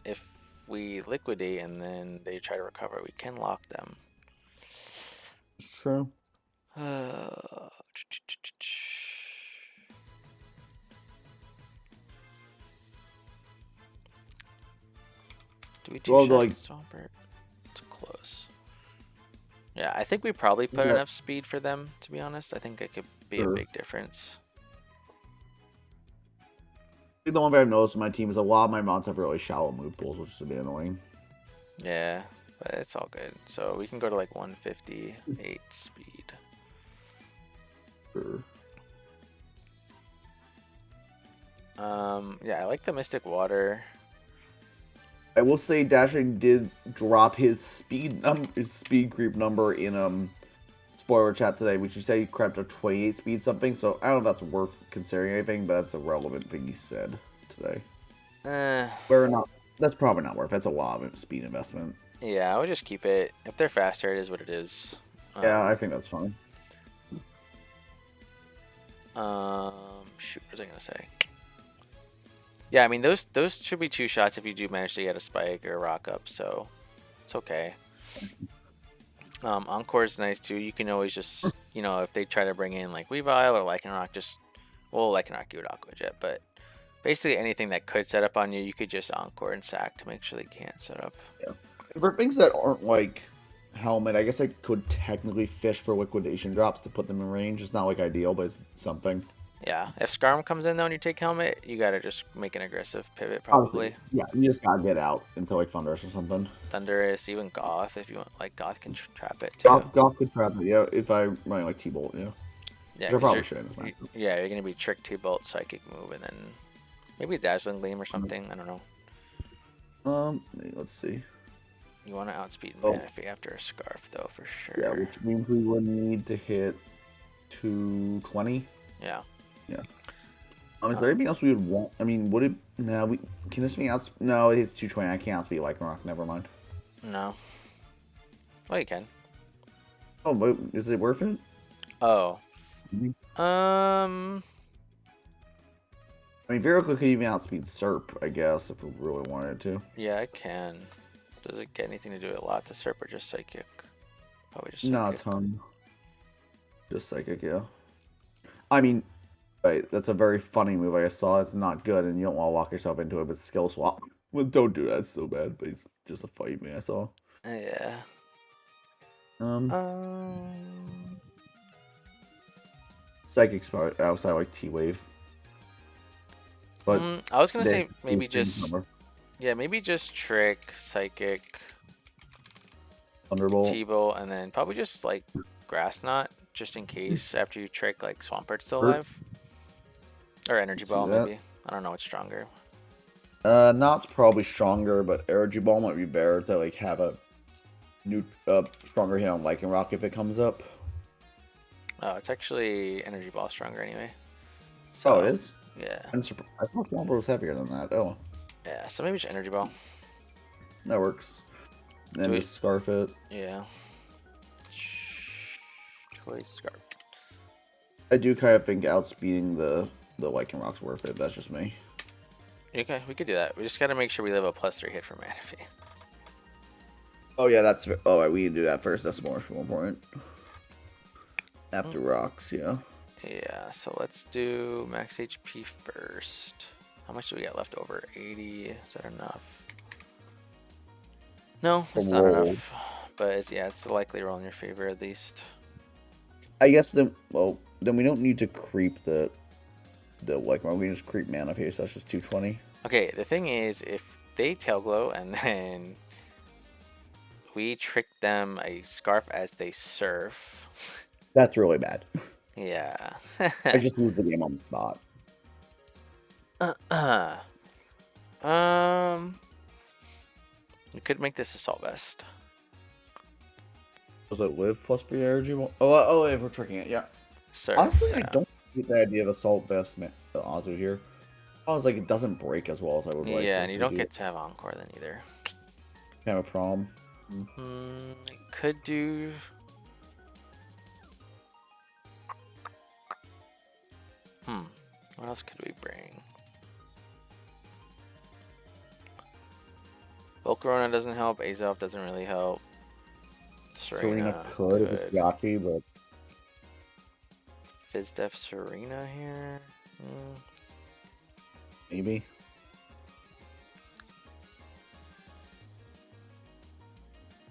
if we liquidate and then they try to recover, we can lock them.
It's true.
Do we do like Swampert? Too close. Yeah, I think we probably put enough speed for them, to be honest. I think it could be a big difference.
The one thing I've noticed with my team is a lot of my mods have really shallow move pools, which is a bit annoying.
Yeah, but it's all good. So we can go to like 158 speed.
Sure.
Yeah, I like the Mystic Water.
I will say Dashing did drop his speed creep number in spoiler chat today, which he said he crept to 28 speed something. So I don't know if that's worth considering anything, but that's a relevant thing he said today. Whether or not that's probably not worth. That's a lot of speed investment.
Yeah, I would just keep it. If they're faster, it is what it is.
Yeah, I think that's fine.
Shoot, what was I gonna say? Yeah, I mean those should be two shots if you do manage to get a spike or a rock up, so it's okay. Encore is nice too. You can always just, you know, if they try to bring in like Weavile or Lycanroc, just Lycanroc you would Aqua Jet, but basically anything that could set up on you, you could just Encore and sack to make sure they can't set up.
Yeah. For things that aren't like Helmet, I guess I could technically fish for liquidation drops to put them in range. It's not like ideal, but it's something.
Yeah, if Skarm comes in though and you take Helmet, you gotta just make an aggressive pivot probably.
Yeah, you just gotta get out into like Thundurus or something.
Thundurus, even Goth if you want. Like Goth can trap it too.
Goth can trap it, yeah. If I'm running like T-Bolt, yeah.
Yeah,
you're probably shouldn't.
Yeah, you're gonna be Trick T-Bolt, Psychic move, and then maybe Dazzling Gleam or something. I don't know.
Let's see.
You want to outspeed Manaphy after a Scarf though, for sure.
Yeah, which means we would need to hit 220.
Yeah.
Yeah. Is there anything else we would want? I mean, would it? No, can this thing out? No, it's 220. I can't outspeed Lycanroc. Never mind.
No. Well, you can.
Oh, but is it worth it?
Oh.
I I mean, Viracle could even outspeed Serp, I guess, if we really wanted to.
Yeah, I can. Does it get anything to do with a lot to Serp or just Psychic? Probably just
Not a
Psychic.
ton. Just Psychic, yeah. I mean, right, that's a very funny move. I saw it's not good, and you don't want to lock yourself into it, but skill swap. Well, don't do that. It's so bad, but it's just a fight me I saw.
Yeah.
Um, Psychic smart outside like T-Wave. But
I was gonna
they
say maybe just maybe just Trick, Psychic,
Thunderbolt.
T-Bolt, and then probably just like Grass Knot, just in case after you Trick like Swampert's still alive. Or Energy
See
Ball
that?
maybe. I don't know what's stronger.
Knot's probably stronger, but Energy Ball might be better to like have a new stronger hit on Lycan Rock if it comes up.
Oh, it's actually Energy Ball stronger anyway. So,
Oh, it is?
Yeah.
I'm surprised. I thought Swamper was heavier than that. Oh.
Yeah, so maybe just Energy Ball.
That works. Then just Scarf it.
Yeah. Choice Scarf.
I do kind of think outspeeding the Lycan Rock's worth it. That's just me.
Okay, we could do that. We just gotta make sure we leave a +3 hit for Manaphy.
Oh yeah, that's. Oh, right, we need to do that first. That's more important. After rocks, yeah.
Yeah, so let's do max HP first. How much do we got left over? 80. Is that enough? No, it's not enough. But it's a likely roll in your favor at least.
I guess then, well, then we don't need to creep the like we can just creep Manaphy, so that's just 220.
Okay, the thing is, if they Tail Glow and then we trick them a Scarf as they surf.
That's really bad.
Yeah.
I just lose the game on the spot.
We could make this Assault Vest.
Does it live plus 3 energy? Oh, if we're tricking it, yeah.
Surf,
honestly,
yeah.
I don't get the idea of Assault Vest Azu here. I was like, it doesn't break as well as I would like.
Yeah, and you don't get to have Encore then either.
Kind of a problem.
Could do. What else could we bring? Volcarona doesn't help. Azelf doesn't really help. Serena
could with Yachi, but
Fizdef Serena here.
Maybe.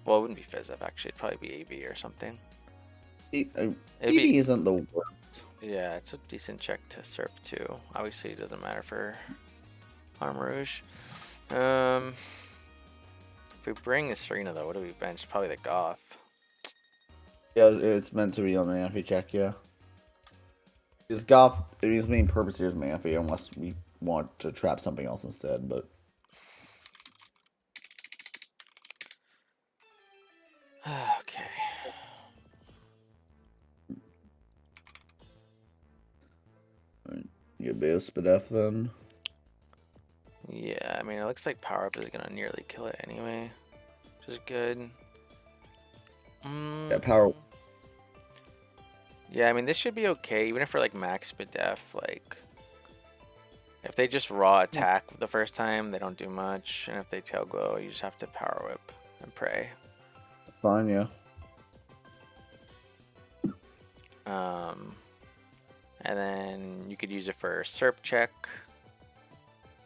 Well, it wouldn't be Fizdef actually. It'd probably be AV or something.
AV isn't the worst.
Yeah, it's a decent check to Serp too. Obviously, it doesn't matter for Armor Rouge. If we bring the Serena though, what do we bench? Probably the Goth.
Yeah, it's meant to be on the Manaphy check, yeah. Because Goth, his main purpose here is Manaphy, unless we want to trap something else instead, but...
Okay.
You get Beospidef then?
Yeah, I mean, it looks like Power Up is going to nearly kill it anyway, which is good.
Yeah, Power...
Yeah, I mean, this should be okay, even if we're like max Bidef, like... If they just raw attack the first time, they don't do much, and if they Tail Glow, you just have to Power Whip and pray.
Fine, yeah.
And then you could use it for Serp check.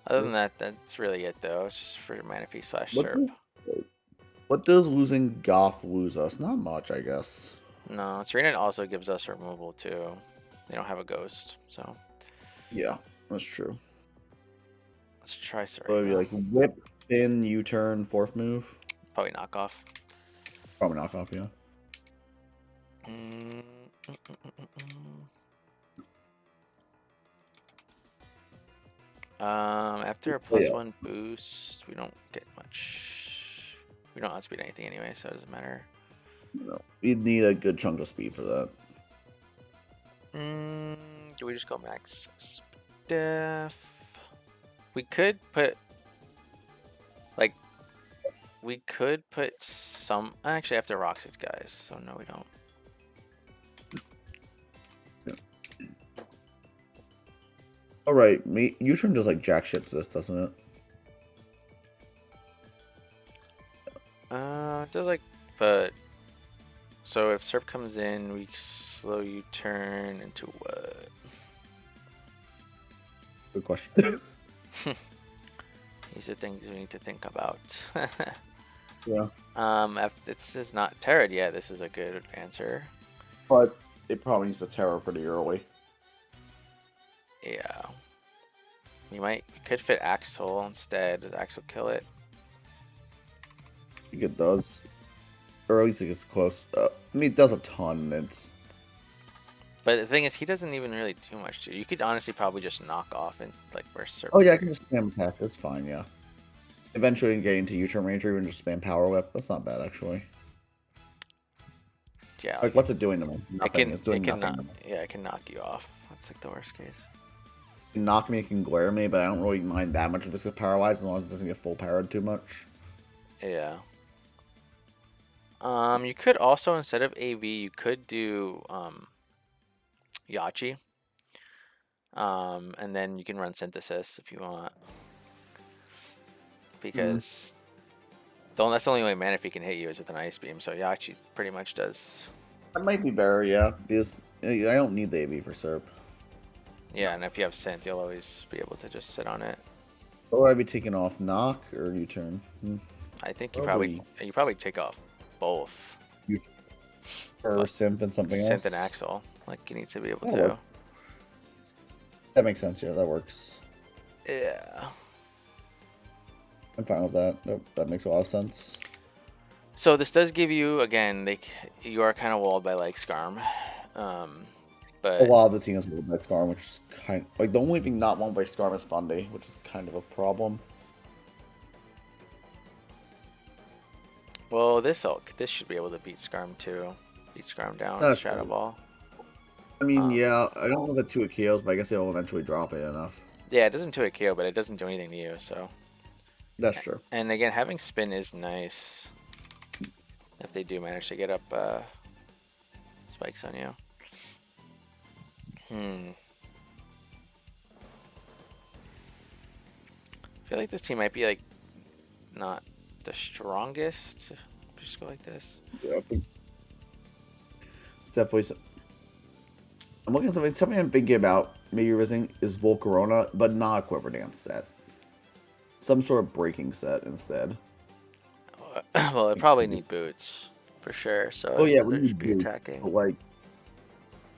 Other than that, that's really it though. It's just for Manaphy / Serp.
What does losing Goth lose us? Not much, I guess.
No, Serena also gives us removal too. They don't have a ghost, so.
Yeah, that's true.
Let's try Serena.
So maybe like whip, spin, U-turn, fourth move.
Probably knockoff.
Probably knockoff, yeah.
After a +1 boost, we don't get much. We don't outspeed anything anyway, so it doesn't matter.
No, we'd need a good chunk of speed for that.
Do we just go max Def? We could put some. Actually, I have to rock 6 guys, so no, we don't.
All right, me. U-turn does like jack shit to this, doesn't it?
It does like, but so if Serp comes in, we slow U-turn into what?
Good question.
These are things we need to think about.
Yeah,
If this is not Tera yet, this is a good answer.
but it probably needs to Tera pretty early.
Yeah. You could fit Axel instead. Does Axel kill it?
I think it does, or at least it gets close. I mean, it does a ton. It's
But the thing is, he doesn't even really do much to you. You could honestly probably just knock off and like first Serp.
oh yeah, I can just spam attack. That's fine. Yeah. Eventually, get into U-turn range, or even just spam power whip. That's not bad actually.
Yeah,
Like, what's it doing to me? Nothing. It's doing
it can
nothing
knock,
to me.
yeah, it can knock you off. That's like the worst case.
It can knock me, it can glare me, but I don't really mind that much if it's paralyzed as long as it doesn't get full powered too much.
Yeah. You could also, instead of AV, you could do Yachi. And then you can run synthesis if you want. Because that's the only way Manaphy can hit you is with an ice beam. So Yachi pretty much does.
That might be better, yeah, because I don't need the AV for Serp.
Yeah, and if you have synth, you'll always be able to just sit on it.
Or I'd be taking off knock or U-turn.
I think you
Probably.
probably take off both.
Or
Like,
Synth and something else.
Synth and Axel. Like you need to be able
That'll
to.
work. That makes sense, yeah, that works.
Yeah.
I'm fine with that. That makes a lot of sense.
So this does give you, again, you are kind of walled by like Skarm. But
a lot of the team is walled by Skarm, which is kind of, like the only thing not walled by Skarm is Fundy, which is kind of a problem.
Well, this should be able to beat Skarm too. Beat Skarm down with Shadow Ball.
I mean, yeah, I don't know that 2 KOs, but I guess it'll eventually drop it enough.
Yeah, it doesn't 2 KO, but it doesn't do anything to you, so.
That's true.
And again, having spin is nice if they do manage to get up spikes on you. I feel like this team might be like not the strongest. Just go like this.
Yeah, it's definitely. I'm looking at something I'm thinking about maybe using is Volcarona, but not a Quiver Dance set. Some sort of breaking set instead.
Well, it probably need boots for sure. So
oh yeah, we
just
need
be
boots,
attacking.
but like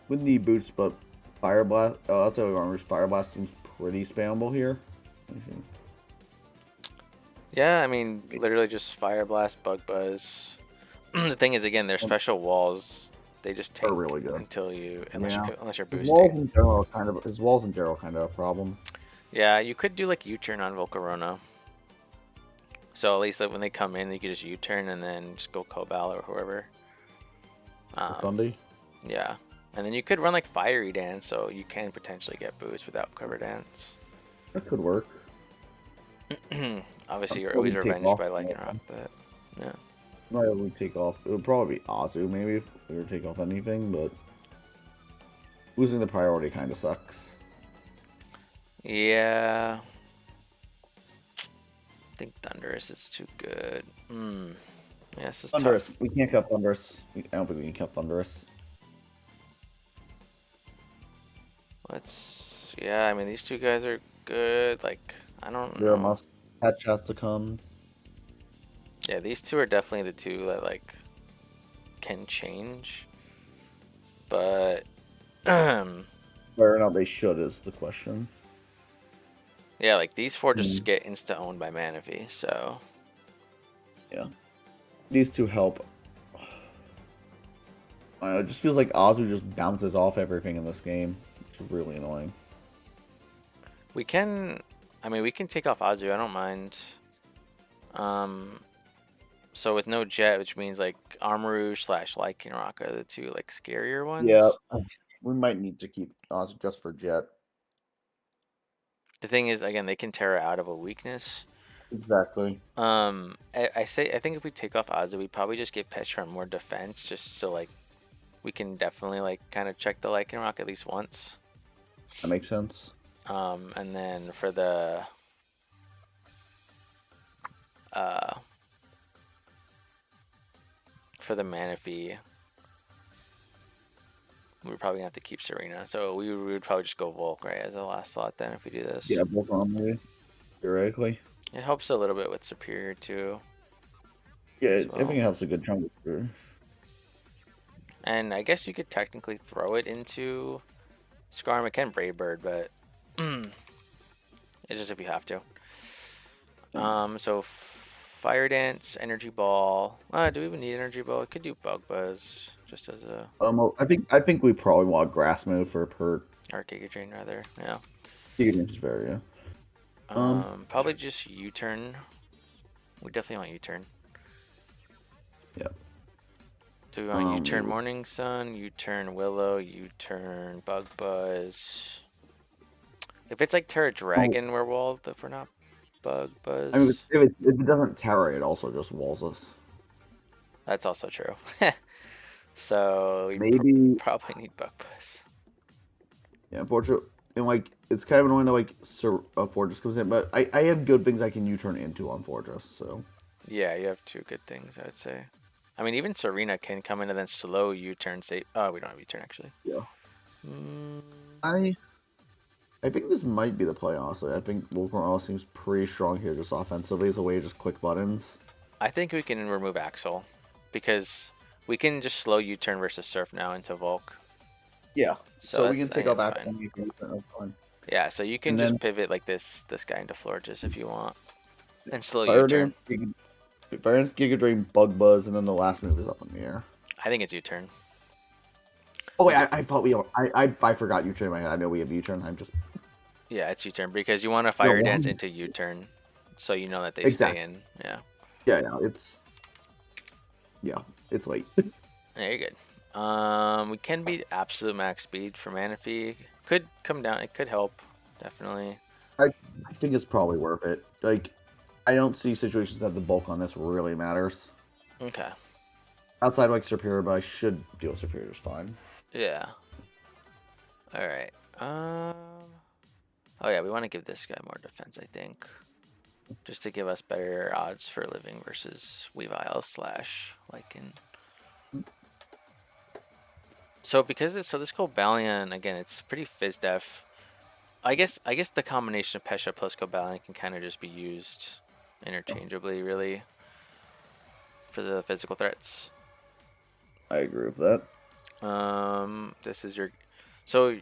we need boots, but Fire Blast. Oh, that's how Armor's Fire Blast seems pretty spammable here.
Yeah, I mean, literally just Fire Blast, Bug Buzz. The thing is, again, their special walls. They just take
really good
until unless you're boosting.
His walls in general kind of a problem.
Yeah, you could do like U-turn on Volcarona. So at least like, when they come in, you could just U-turn and then just go Cobal or whoever.
Fundy.
Yeah, and then you could run like Fiery Dance, so you can potentially get boost without Quiver Dance.
That could work.
Obviously, you're always revenged by Lycanroc, but yeah.
Might only take off. It would probably be Azu maybe if we were to take off anything, but losing the priority kind of sucks.
Yeah. I think Thunderous is too good. Yeah, this is
Thunderous.
tough.
We can't cut Thunderous. I don't think we can cut Thunderous.
Yeah, I mean, these two guys are good. Like, I don't know.
Patch has to come.
Yeah, these two are definitely the two that, like, can change. But,
whether or not they should is the question.
Yeah, like, these four just get insta-owned by Manaphy, so.
Yeah. These two help. It just feels like Azu just bounces off everything in this game, which is really annoying.
We can take off Azu, I don't mind. So with no Jet, which means like Armarouge / Lycanroc are the two like scarier ones.
Yeah, we might need to keep Azu just for Jet.
The thing is, again, they can Tera out of a weakness.
Exactly.
I think if we take off Azu, we probably just get Petra on more defense, just so like we can definitely like kind of check the Lycanroc at least once.
That makes sense.
And then for the uh, Manaphy, we're probably gonna have to keep Serena. So we would probably just go Volk, right, as the last slot then if we do this.
Yeah, both on maybe, theoretically.
It helps a little bit with Superior too,
Yeah,
as
I think
well.
it helps a good chunk.
And I guess you could technically throw it into Skarm. It can Brave Bird, but it's just if you have to. So Fire Dance, Energy Ball. Do we even need Energy Ball? It could do Bug Buzz just as a
I think we probably want grass move for per
or Giga Drain rather. Yeah.
Giga Ninja's barrier.
Probably just U-turn. We definitely want U-turn.
Yeah.
Do we want U-turn Morning Sun, U-turn Willow, U-turn Bug Buzz? If it's like Tera Dragon, we're walled. If we're not Bug Buzz.
I mean, if it doesn't Tera, it also just walls us.
That's also true. So we
Maybe
probably need Bug Buzz.
yeah, unfortunately, and like it's kind of annoying to like Fortress comes in, but I have good things I can U-turn into on Fortress, so
Yeah, you have two good things, I would say. I mean, even Serena can come in and then slow U-turn. Say, oh, we don't have U-turn actually.
yeah. I think this might be the play, honestly. I think Wolfram seems pretty strong here just offensively as a way to just click buttons.
I think we can remove Axel because we can just slow U-turn versus Surf now into Volk.
Yeah. So we can take off
Axel. Yeah, so you can just pivot like this guy into Florges if you want. And slow U-turn.
Fire Dance, Giga Drain, Bug Buzz, and then the last move is up in the air.
I think it's U-turn.
Oh wait, I thought we I forgot U-turn in my head. I know we have U-turn. I'm just
Yeah, it's U-turn because you want to Fire Dance into U-turn, so you know that they stay in. Yeah.
Yeah, it's late.
Yeah, you're good. We can beat absolute max speed for Manaphy. Could come down. It could help, definitely.
I think it's probably worth it. Like, I don't see situations that the bulk on this really matters.
Okay.
Outside like Superior, but I should deal with Superior just fine.
Yeah. All right. Oh yeah, we want to give this guy more defense, I think, just to give us better odds for living versus Weavile / Lycan. So because it's this Cobalion again, it's pretty phys def. I guess the combination of Pesha plus Cobalion can kind of just be used interchangeably, really, for the physical threats.
I agree with that.
This is your, so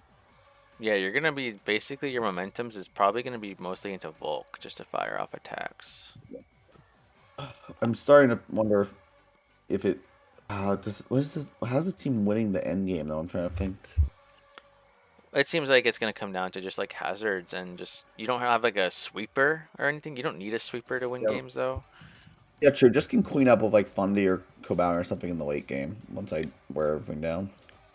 yeah, you're gonna be basically your momentums is probably gonna be mostly into Volk just to fire off attacks.
I'm starting to wonder if it. How's this team winning the end game though? I'm trying to think.
It seems like it's gonna come down to just like hazards and just you don't have like a sweeper or anything. You don't need a sweeper to win games though.
Yeah, true. Just can clean up with like Fundy or Cobalion or something in the late game once I wear everything down.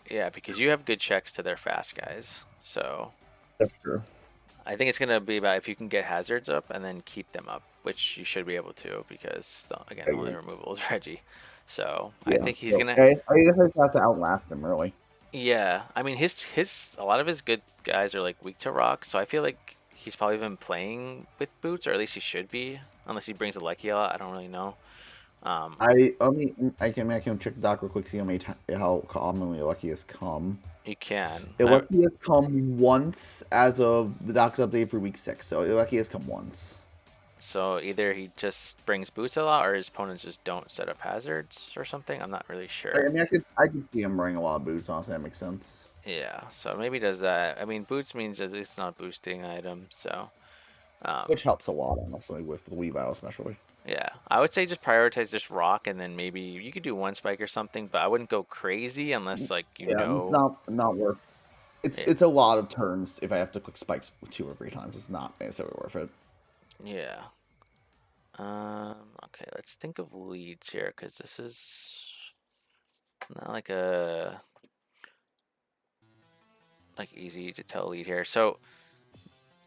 Yeah, because you have good checks to their fast guys. So
that's true.
I think it's gonna be about if you can get hazards up and then keep them up, which you should be able to because again, the only removal is Reggie. So yeah, I think he's gonna.
I guess I just have to outlast him, really.
Yeah, I mean his a lot of his good guys are like weak to rock, so I feel like he's probably been playing with boots, or at least he should be, unless he brings a Lecky a lot. I don't really know.
I can check the doc real quick, see how commonly Lucky has come.
You can.
Lucky has come once as of the doc's update for week 6, so Lucky has come once.
So either he just brings boots a lot, or his opponents just don't set up hazards or something. I'm not really sure.
I mean, I could see him bring a lot of boots. Honestly, that makes sense.
Yeah, so maybe does that. I mean, boots means it's not a boosting item, so
which helps a lot, honestly, with the Weavile especially.
Yeah, I would say just prioritize just rock, and then maybe you could do one spike or something, but I wouldn't go crazy unless like you know.
It's not worth. It's a lot of turns if I have to click spikes 2 or 3 times. It's not necessarily worth it.
Yeah. Okay, let's think of leads here, because this is not like a easy to tell lead here. So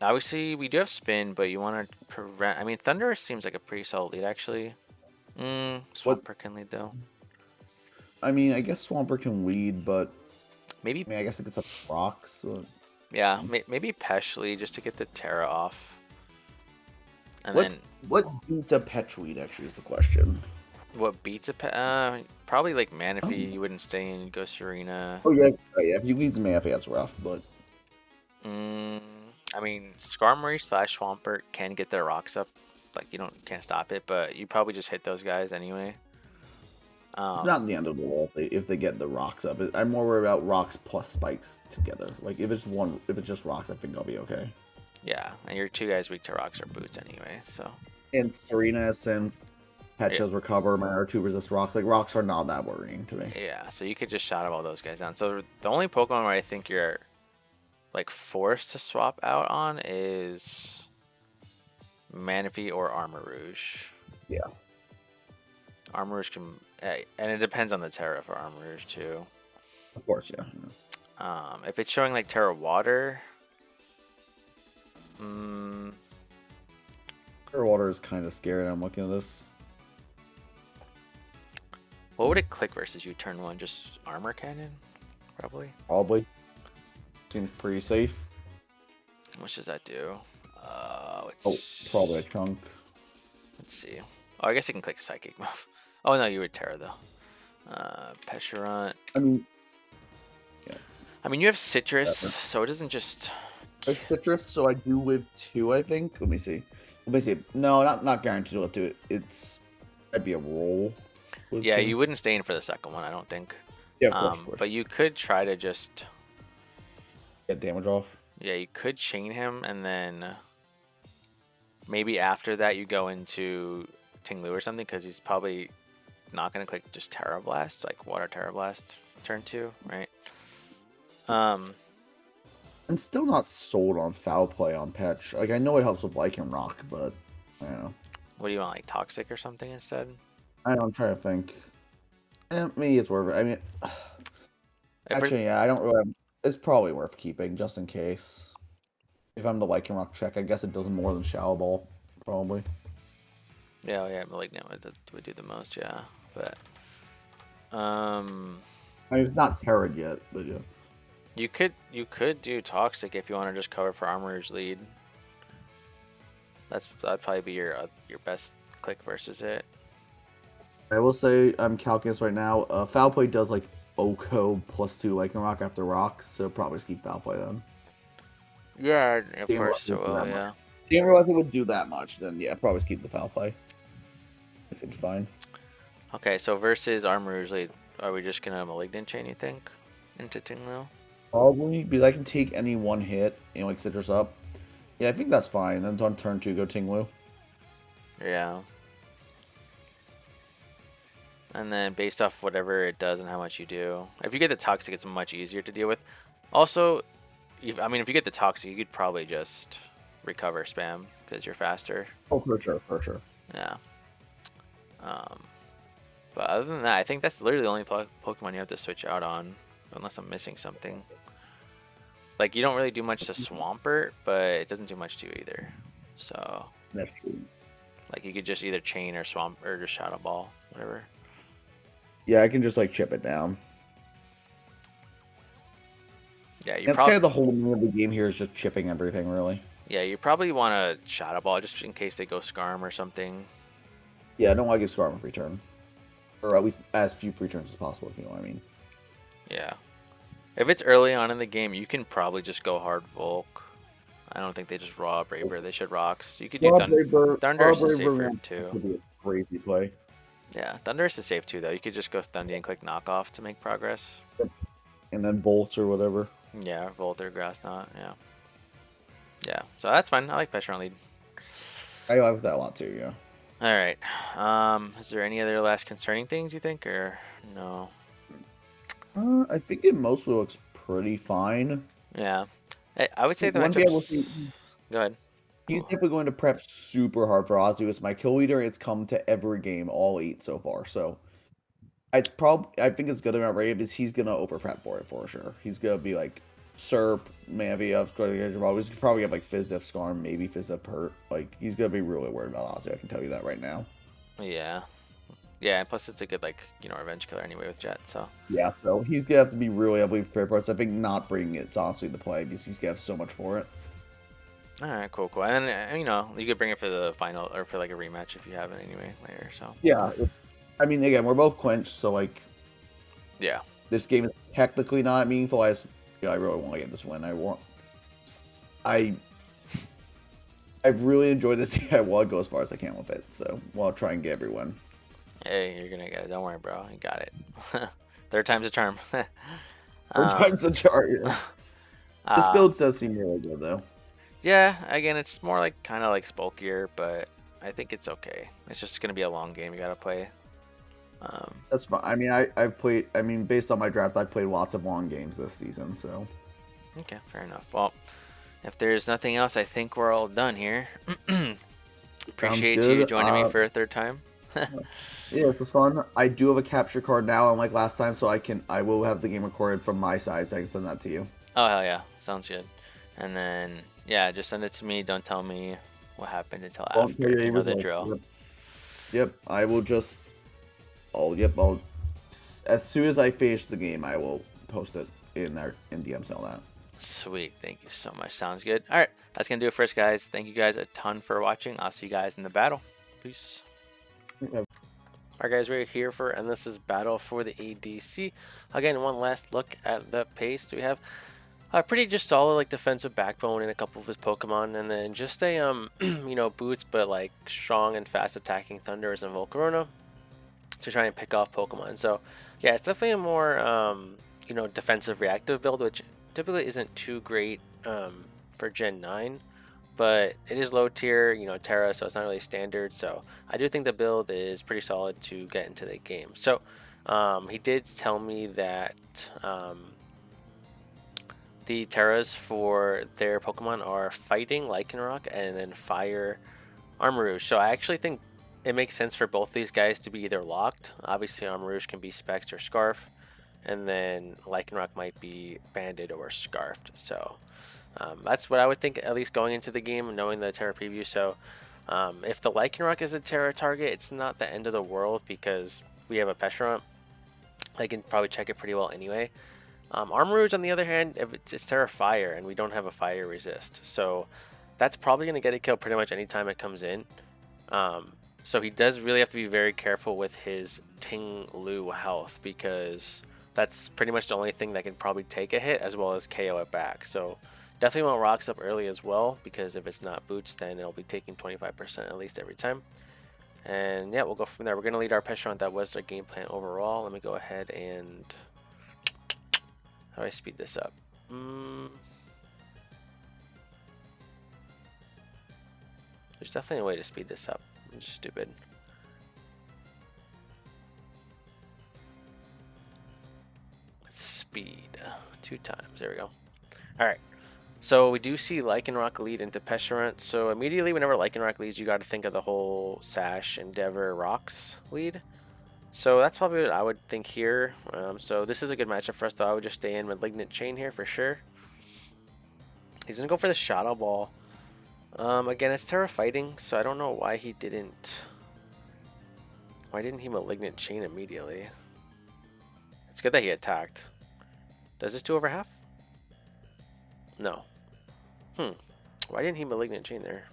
obviously we do have spin, but you want to prevent. I mean, Thunder seems like a pretty solid lead actually. Swampert can lead though.
I mean, I guess Swampert can lead, but
maybe.
I mean, I guess it gets up rocks. So...
Yeah, maybe Peshly just to get the Tera off. And
What
then
what beats a Petweed actually is the question.
what beats a probably like
Oh,
Manaphy, you wouldn't stay in, go Serena.
oh yeah, yeah. If you beat Manaphy, that's rough, but
Mm, I mean, Skarmory slash Swampert can get their rocks up. Like you can't stop it, but you probably just hit those guys anyway.
it's
Um,
not the end of the world if they get the rocks up. I'm more worried about rocks plus spikes together. Like if it's just rocks, I think I'll be okay.
yeah, and your two guys weak to rocks are boots anyway, so
And Serena and
yeah,
Petchas recover. My R2 resist rocks. Like rocks are not that worrying to me.
yeah. So you could just shadow all those guys down. So the only Pokemon where I think you're like forced to swap out on is Manaphy or Armarouge.
Yeah,
Armarouge can, and it depends on the Tera for Armarouge too.
of course, yeah.
If it's showing like Tera Water, mm,
Pure water is kind of scary. I'm looking at this.
what would it click versus you turn one? Just Armor Cannon, probably.
Probably seems pretty safe.
What does that do?
Oh, probably a chunk.
Let's see. Oh, I guess you can click Psychic Move. Oh no, you would Tera though. Pesherant.
I mean,
I mean, you have Citrus,
whatever.
so it doesn't just.
It's citrus, so I do with two. I think. Let me see. Let me see. No, not guaranteed to do it. It's I'd be a roll. With
Yeah,
two.
you wouldn't stay in for the second one, I don't think.
Yeah, of course, of course.
But you could try to just.
Get damage off.
Yeah, you could chain him, and then maybe after that you go into Tinglu or something, because he's probably not gonna click just Terra Blast, like Water Terra Blast turn 2, right?
I'm still not sold on foul play on Petch. Like I know it helps with Lycan Rock, but I don't know.
What do you want, like Toxic or something instead?
I'm trying to think. Maybe it's worth it. I mean,
If we're,
actually, yeah, I don't really. It's probably worth keeping just in case. If I'm the Lycan Rock check, I guess it does more than Shower Ball, probably.
yeah, Malignant would do the most, yeah. But
I mean, it's not Terran yet, but yeah.
you could do Toxic if you want to just cover for Armorer's lead. That'd probably be your best click versus it.
I will say I'm calculating this right now. Foul play does like Oko +2 Lycan Rock after rocks, so probably just keep foul play then.
Yeah, of
Didn't
course
realize it
it
would do
will,
that
yeah.
much. Didn't realize it would do that much. Then yeah, probably just keep the foul play. It seems fine.
Okay, so versus Armorer's lead, are we just gonna Malignant Chain, you think, into Tinglu?
Probably because I can take any one hit and like citrus up. Yeah, I think that's fine. And on turn 2, go Tinglu.
Yeah. And then based off whatever it does and how much you do, if you get the Toxic, it's much easier to deal with. Also, I mean, if you get the Toxic, you could probably just recover spam because you're faster.
Oh, for sure, for sure.
Yeah. But other than that, I think that's literally the only Pokemon you have to switch out on, unless I'm missing something. Like, you don't really do much to Swampert, but it doesn't do much to you either. So,
That's true.
like, you could just either chain or Swamp or just Shadow Ball, whatever.
Yeah, I can just like chip it down.
Yeah, you
That's kind of the whole name of the game here is just chipping everything, really.
Yeah, you probably want to Shadow Ball just in case they go Scarm or something.
Yeah, I don't want to give Scarm a free turn. Or at least as few free turns as possible, if you know what I mean.
Yeah. If it's early on in the game, you can probably just go hard Volk. I don't think they just raw Braver. They should rocks. You could do Thunderous is safer too.
Would be a crazy play.
Yeah, Thunderous is safe too though. You could just go Thundy and click knockoff to make progress.
And then Volts or whatever.
Yeah, Volt or Grass Knot, yeah. Yeah, so that's fine. I like pressure on lead.
I like that a lot too, yeah.
Alright. Is there any other last concerning things you think, or no?
I think it mostly looks pretty fine.
Yeah. I would say the
One thing I will
matchups...
say,
Go ahead.
he's definitely going to prep super hard for Ozzy. It's my kill leader. It's come to every game, all 8 so far. So I think it's good about Ray because he's gonna over prep for it for sure. He's gonna be like Serp, Mavia, he's probably have like Fizzif, Scarm, maybe Fizzif Hurt. Like he's gonna be really worried about Ozzy. I can tell you that right now.
Yeah. Yeah, and plus it's a good like revenge killer anyway with Jet. So
Yeah, so he's gonna have to be really heavily prepared for it. So I think not bringing it's honestly the play because he's gonna have so much for it.
all right, cool, cool. And then, you could bring it for the final or for like a rematch if you have it anyway later. So
Yeah, I mean, again, we're both quenched, so like
yeah,
this game is technically not meaningful. I really want to get this win. I I've really enjoyed this game. I want to go as far as I can with it, so I'll try and get everyone.
hey, you're gonna get it. Don't worry, bro. You got it. Third time's a charm.
Third
um,
time's the charm. This
uh,
build does seem really good though.
yeah. Again, it's more like kind of like bulkier, but I think it's okay. It's just gonna be a long game you gotta play. Um,
That's fine. I mean, I've played. I mean, based on my draft, I've played lots of long games this season. So
okay, fair enough. Well, if there's nothing else, I think we're all done here.
sounds
Appreciate you
good.
joining me for a third time.
Yeah, it was fun. I do have a capture card now, unlike last time, so I will have the game recorded from my side, so I can send that to you.
Oh, hell yeah. Sounds good. And then, yeah, just send it to me. Don't tell me what happened until
Won't tell
after. You
your
know the
results.
drill.
Yep. I will just. I'll. As soon as I finish the game, I will post it in DMs and all that.
Sweet. Thank you so much. Sounds good. All right. That's going to do it for us, guys. Thank you guys a ton for watching. I'll see you guys in the battle. Peace.
Okay.
All right, guys, we're here for Endless's battle for the ADC. Again, one last look at the pace. We have a pretty just solid like defensive backbone in a couple of his Pokemon, and then just a boots but like strong and fast attacking Thunders and Volcarona to try and pick off Pokemon. So yeah, it's definitely a more defensive reactive build, which typically isn't too great for Gen 9, but it is low tier, Tera, so it's not really standard. So I do think the build is pretty solid to get into the game. So he did tell me that the Teras for their Pokemon are Fighting, Lycanroc, and then Fire, Armarouge. So I actually think it makes sense for both these guys to be either locked. Obviously, Armarouge can be Specs or Scarf, and then Lycanroc might be Banded or Scarfed. So that's what I would think, at least going into the game, knowing the Tera preview. So if the Lycanroc is a Tera target, it's not the end of the world because we have a Peshorant. I can probably check it pretty well anyway. Armarouge, on the other hand, if it's Tera Fire, and we don't have a Fire resist. So that's probably going to get a kill pretty much anytime it comes in. So he does really have to be very careful with his Ting Lu health, because that's pretty much the only thing that can probably take a hit as well as KO it back. So definitely want rocks up early as well, because if it's not boots, then it'll be taking 25% at least every time. And yeah, we'll go from there. We're going to lead our Peshorant. That was our game plan overall. Let me go ahead and... how do I speed this up? There's definitely a way to speed this up. I'm just stupid. Speed 2 times. There we go. All right. So we do see Lycanroc lead into Peshorant. So immediately whenever Lycanroc leads, you got to think of the whole Sash, Endeavor, Rocks lead. So that's probably what I would think here. So this is a good matchup for us, though. I would just stay in Malignant Chain here for sure. He's going to go for the Shadow Ball. Again, it's Tera Fighting, so I don't know why he didn't... why didn't he Malignant Chain immediately? It's good that he attacked. Does this do over half? No. Why didn't he Malignant Chain there?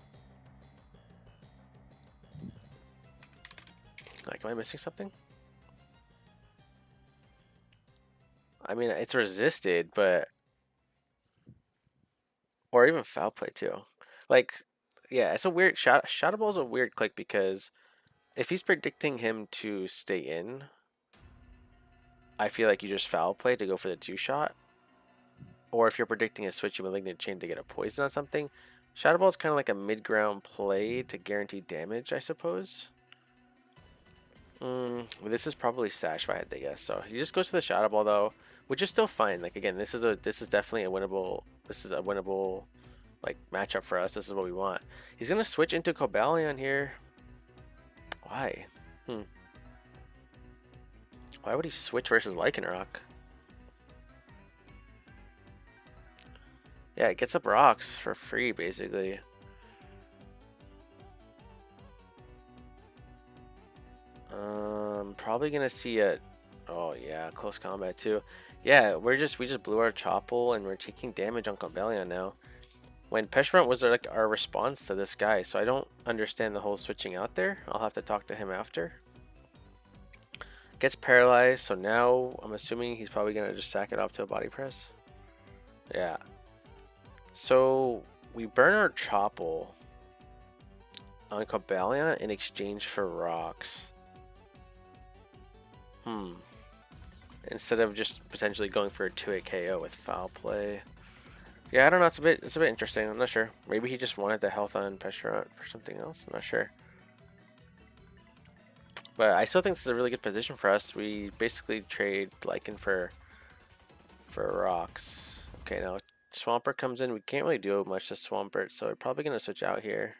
Like, am I missing something? I mean, it's resisted, but... or even Foul Play, too. Like, yeah, it's a weird... Shadow Ball is a weird click, because if he's predicting him to stay in, I feel like you just Foul Play to go for the 2-shot. Or if you're predicting a switch, you Malignant Chain to get a poison on something. Shadow Ball is kind of like a mid-ground play to guarantee damage, I suppose. This is probably Sash if I had to guess. So he just goes for the Shadow Ball, though, which is still fine. Like, again, this is definitely a winnable. This is a winnable like matchup for us. This is what we want. He's gonna switch into Cobalion here. Why? Why would he switch versus Lycanroc? Yeah, it gets up rocks for free, basically. probably gonna see a. Oh yeah, close combat too. Yeah, we just blew our Choppel and we're taking damage on Cobalion now. When Peshrunt was like our response to this guy, so I don't understand the whole switching out there. I'll have to talk to him after. Gets paralyzed, so now I'm assuming he's probably gonna just sack it off to a body press. Yeah. So we burn our Choppel on Cobalion in exchange for rocks. Instead of just potentially going for a 2-8 KO with foul play. Yeah, I don't know. It's a bit interesting. I'm not sure. Maybe he just wanted the health on Peshrunt for something else. I'm not sure. But I still think this is a really good position for us. We basically trade Lycan for rocks. Okay, now Swampert comes in. We can't really do much to Swampert, so we're probably gonna switch out here.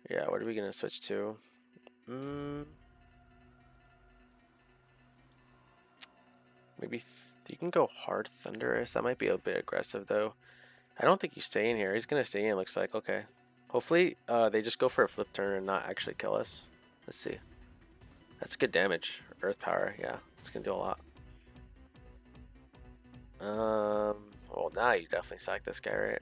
Yeah, what are we gonna switch to? Maybe you can go hard Thunderous. That might be a bit aggressive though. I don't think you stay in here. He's gonna stay in. Looks like okay. Hopefully, they just go for a flip turn and not actually kill us. Let's see. That's good damage. Earth power. Yeah, it's gonna do a lot. Well, now you definitely sack this guy, right?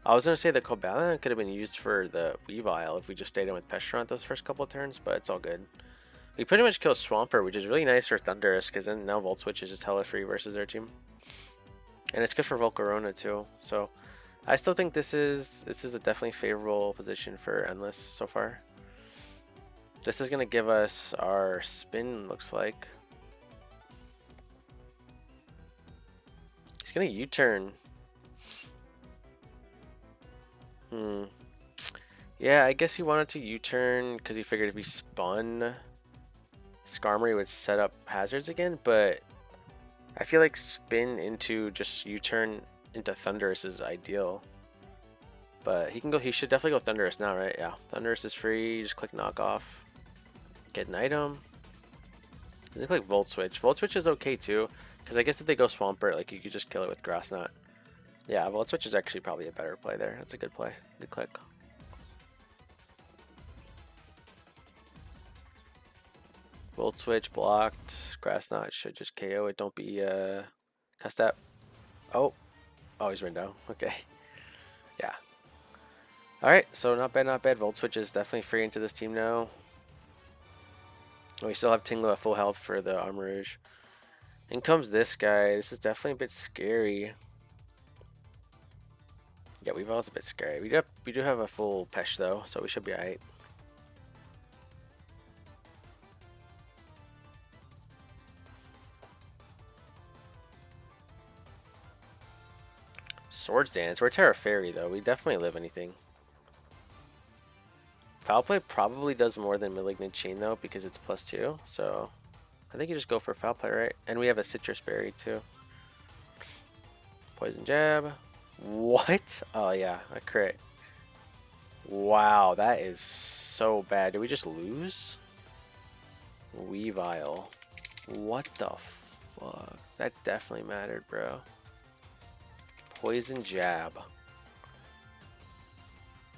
I was gonna say the Cobalion could have been used for the Weavile if we just stayed in with Peshrunt those first couple of turns, but it's all good. We pretty much kill Swampert, which is really nice for Thunderous, because then now Volt Switch is just hella free versus their team. And it's good for Volcarona too, so I still think this is a definitely favorable position for Endless so far. This is gonna give us our spin, looks like. He's gonna U-turn. Yeah, I guess he wanted to U-turn because he figured if he spun Skarmory would set up hazards again, but I feel like spin into just U-turn into Thunderous is ideal. But he can go. He should definitely go Thunderous now, right? Yeah, Thunderous is free. Just click knock off. Get an item. Does it click Volt Switch? Volt Switch is okay too, because I guess if they go Swampert, like you could just kill it with Grass Knot. Yeah, Volt Switch is actually probably a better play there. That's a good play. Good click. Volt Switch blocked. Grass Knot should just KO it. Don't be cast up. Oh, he's run down. Okay. Yeah. Alright, so not bad, not bad. Volt Switch is definitely free into this team now. We still have Tinglu at full health for the Armarouge. In comes this guy. This is definitely a bit scary. Yeah, Weavile's a bit scary. We do have a full Pesh though, so we should be alright. Swords Dance. We're Tera Fairy though. We definitely live anything. Foul Play probably does more than Malignant Chain though, because it's +2. So I think you just go for Foul Play, right? And we have a Citrus Berry too. Poison Jab. What? Oh yeah, a crit. Wow, that is so bad. Did we just lose? Weavile. What the fuck? That definitely mattered, bro. Poison Jab.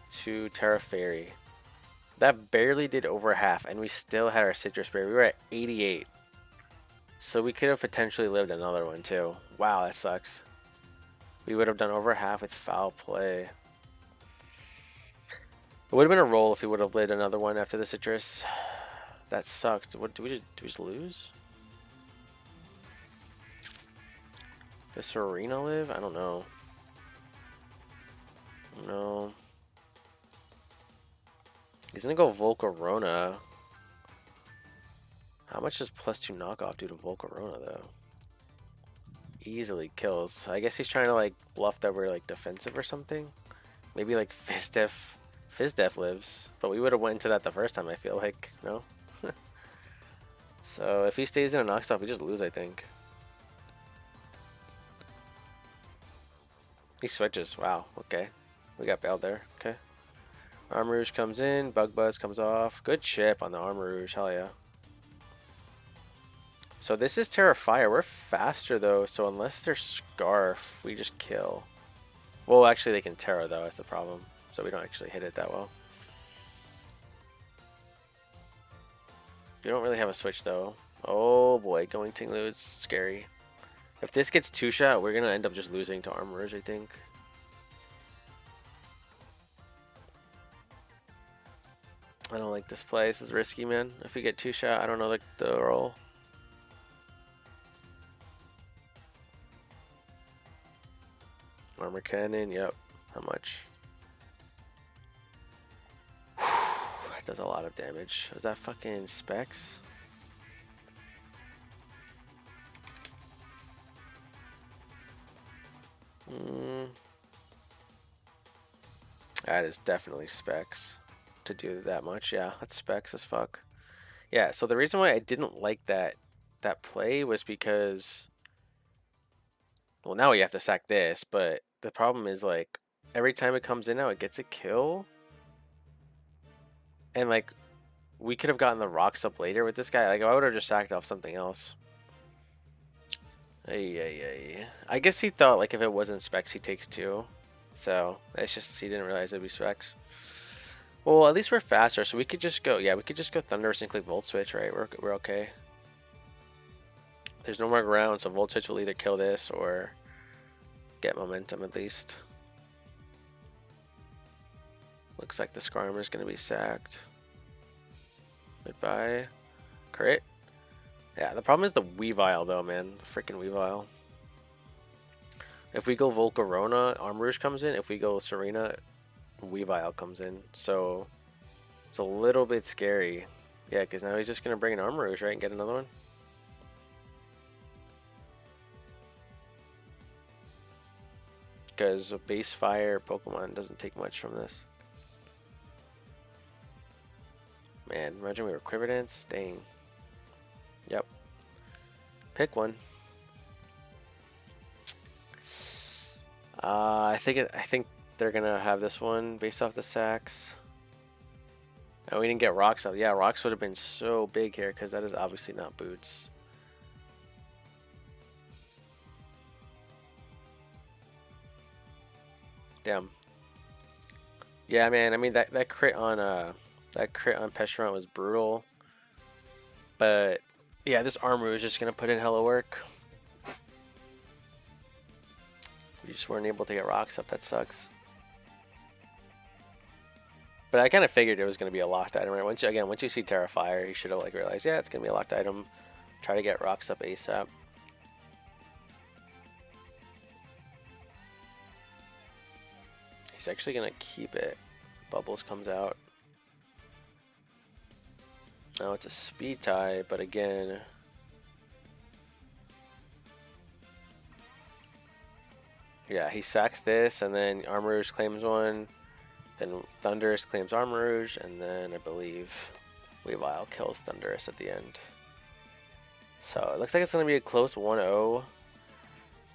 To Tera Fairy. That barely did over half, and we still had our Citrus Berry. We were at 88. So we could have potentially lived another one too. Wow, that sucks. We would have done over half with Foul Play. It would have been a roll if we would have lived another one after the Citrus. That sucks. What do we just lose? Does Serena live? I don't know. No. He's gonna go Volcarona. How much does +2 knockoff do to Volcarona though? Easily kills. I guess he's trying to like bluff that we're like defensive or something. Maybe like Fizdef lives, but we would have went into that the first time. I feel like no. So if he stays in and knocks off, we just lose. I think. He switches. Wow. Okay. We got bailed there. Okay. Armarouge comes in. Bug Buzz comes off. Good chip on the Armarouge. Hell yeah. So this is Tera Fire. We're faster though, so unless they're Scarf, we just kill. Well, actually they can Tera though, that's the problem. So we don't actually hit it that well.
We don't really have a switch though. Oh boy, going Tinglu is scary. If this gets 2-shot, we're gonna end up just losing to Armorers, I think. I don't like this play. This is risky, man. If we get 2-shot, I don't know the roll. Armor cannon, yep. How much? That does a lot of damage. Is that fucking specs? That is definitely specs to do that much. Yeah, that's specs as fuck. Yeah, so the reason why I didn't like that play was because, well, now we have to sack this, but the problem is, like, every time it comes in now, it gets a kill. And, like, we could have gotten the rocks up later with this guy. Like, I would have just sacked off something else. I guess he thought, like, if it wasn't specs, he takes 2. So, it's just, he didn't realize it would be specs. Well, at least we're faster, so we could just go, yeah, we could just go Thunderous and click Volt Switch, right? We're okay. There's no more ground, so Volt Switch will either kill this or get momentum at least. Looks like the Skarmory is going to be sacked. Goodbye. Crit. Yeah, the problem is the Weavile though, man. The freaking Weavile. If we go Volcarona, Armrouge comes in. If we go Serena, Weavile comes in. So it's a little bit scary. Yeah, because now he's just going to bring an Armrouge, right, and get another one. Because a base fire Pokemon doesn't take much from this. Man, imagine we were Quiver Dance. Dang. Yep. Pick one. I think they're gonna have this one based off the sacks. Oh, we didn't get rocks up. Yeah, rocks would have been so big here because that is obviously not boots. Damn. Yeah, man. I mean that crit on Peshurant was brutal. But yeah, this armor is just gonna put in hella work. We just weren't able to get rocks up. That sucks. But I kind of figured it was gonna be a locked item, right? Once you see Tera Fire, you should have like realized, yeah, it's gonna be a locked item. Try to get rocks up ASAP. He's actually gonna keep it. Bubbles comes out. Now it's a speed tie, but again, yeah, he sacks this, and then Armourouge claims one. Then Thunderous claims Armourouge, and then I believe Weavile kills Thunderous at the end. So it looks like it's gonna be a close 1-0.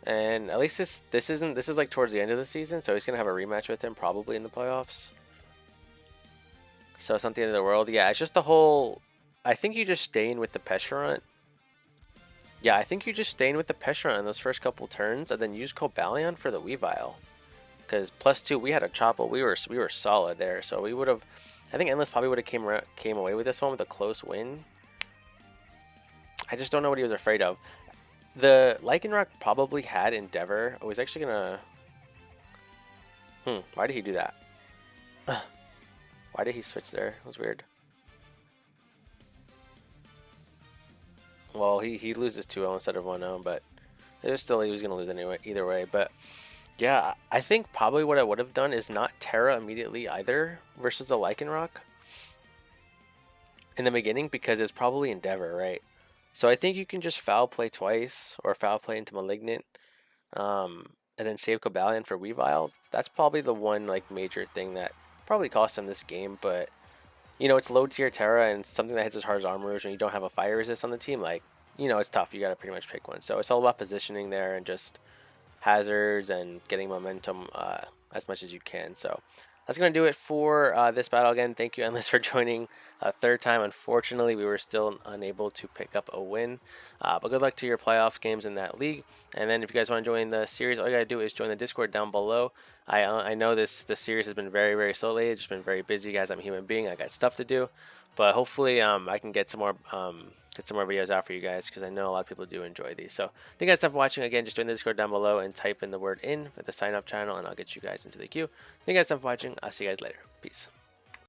And at least this is like towards the end of the season, so he's gonna have a rematch with him probably in the playoffs. So it's not the end of the world. Yeah, it's just the whole. I think you just stay in with the Peshurant. Yeah, I think you just stay in with the Peshurant in those first couple turns, and then use Cobalion for the Weavile. Because +2, we had a Chopple. We were solid there, so we would have. I think Endless probably would have came away with this one with a close win. I just don't know what he was afraid of. The Lycanroc probably had Endeavor. Oh, he's actually gonna. Why did he do that? Why did he switch there? It was weird. Well, he loses 2-0 instead of 1-0, but it was still, he was gonna lose anyway, either way. But yeah, I think probably what I would have done is not Tera immediately either versus the Lycanroc in the beginning, because it's probably Endeavor, right? So I think you can just foul play twice or foul play into Malignant, and then save Cobalion for Weavile. That's probably the one like major thing that probably cost him this game. But you know, it's low tier Tera and something that hits as hard as Armourouge, and you don't have a fire resist on the team. Like, you know, it's tough. You got to pretty much pick one. So it's all about positioning there and just hazards and getting momentum as much as you can. So that's going to do it for this battle. Again, thank you, Endless, for joining a third time. Unfortunately, we were still unable to pick up a win. But good luck to your playoff games in that league. And then if you guys want to join the series, all you got to do is join the Discord down below. I know this series has been very, very slow lately. It's just been very busy, guys. I'm a human being. I got stuff to do. But hopefully I can get some more videos out for you guys, because I know a lot of people do enjoy these. So thank you guys for watching. Again, just join the Discord down below and type in the word "in" for the sign up channel, and I'll get you guys into the queue. Thank you guys for watching. I'll see you guys later. Peace.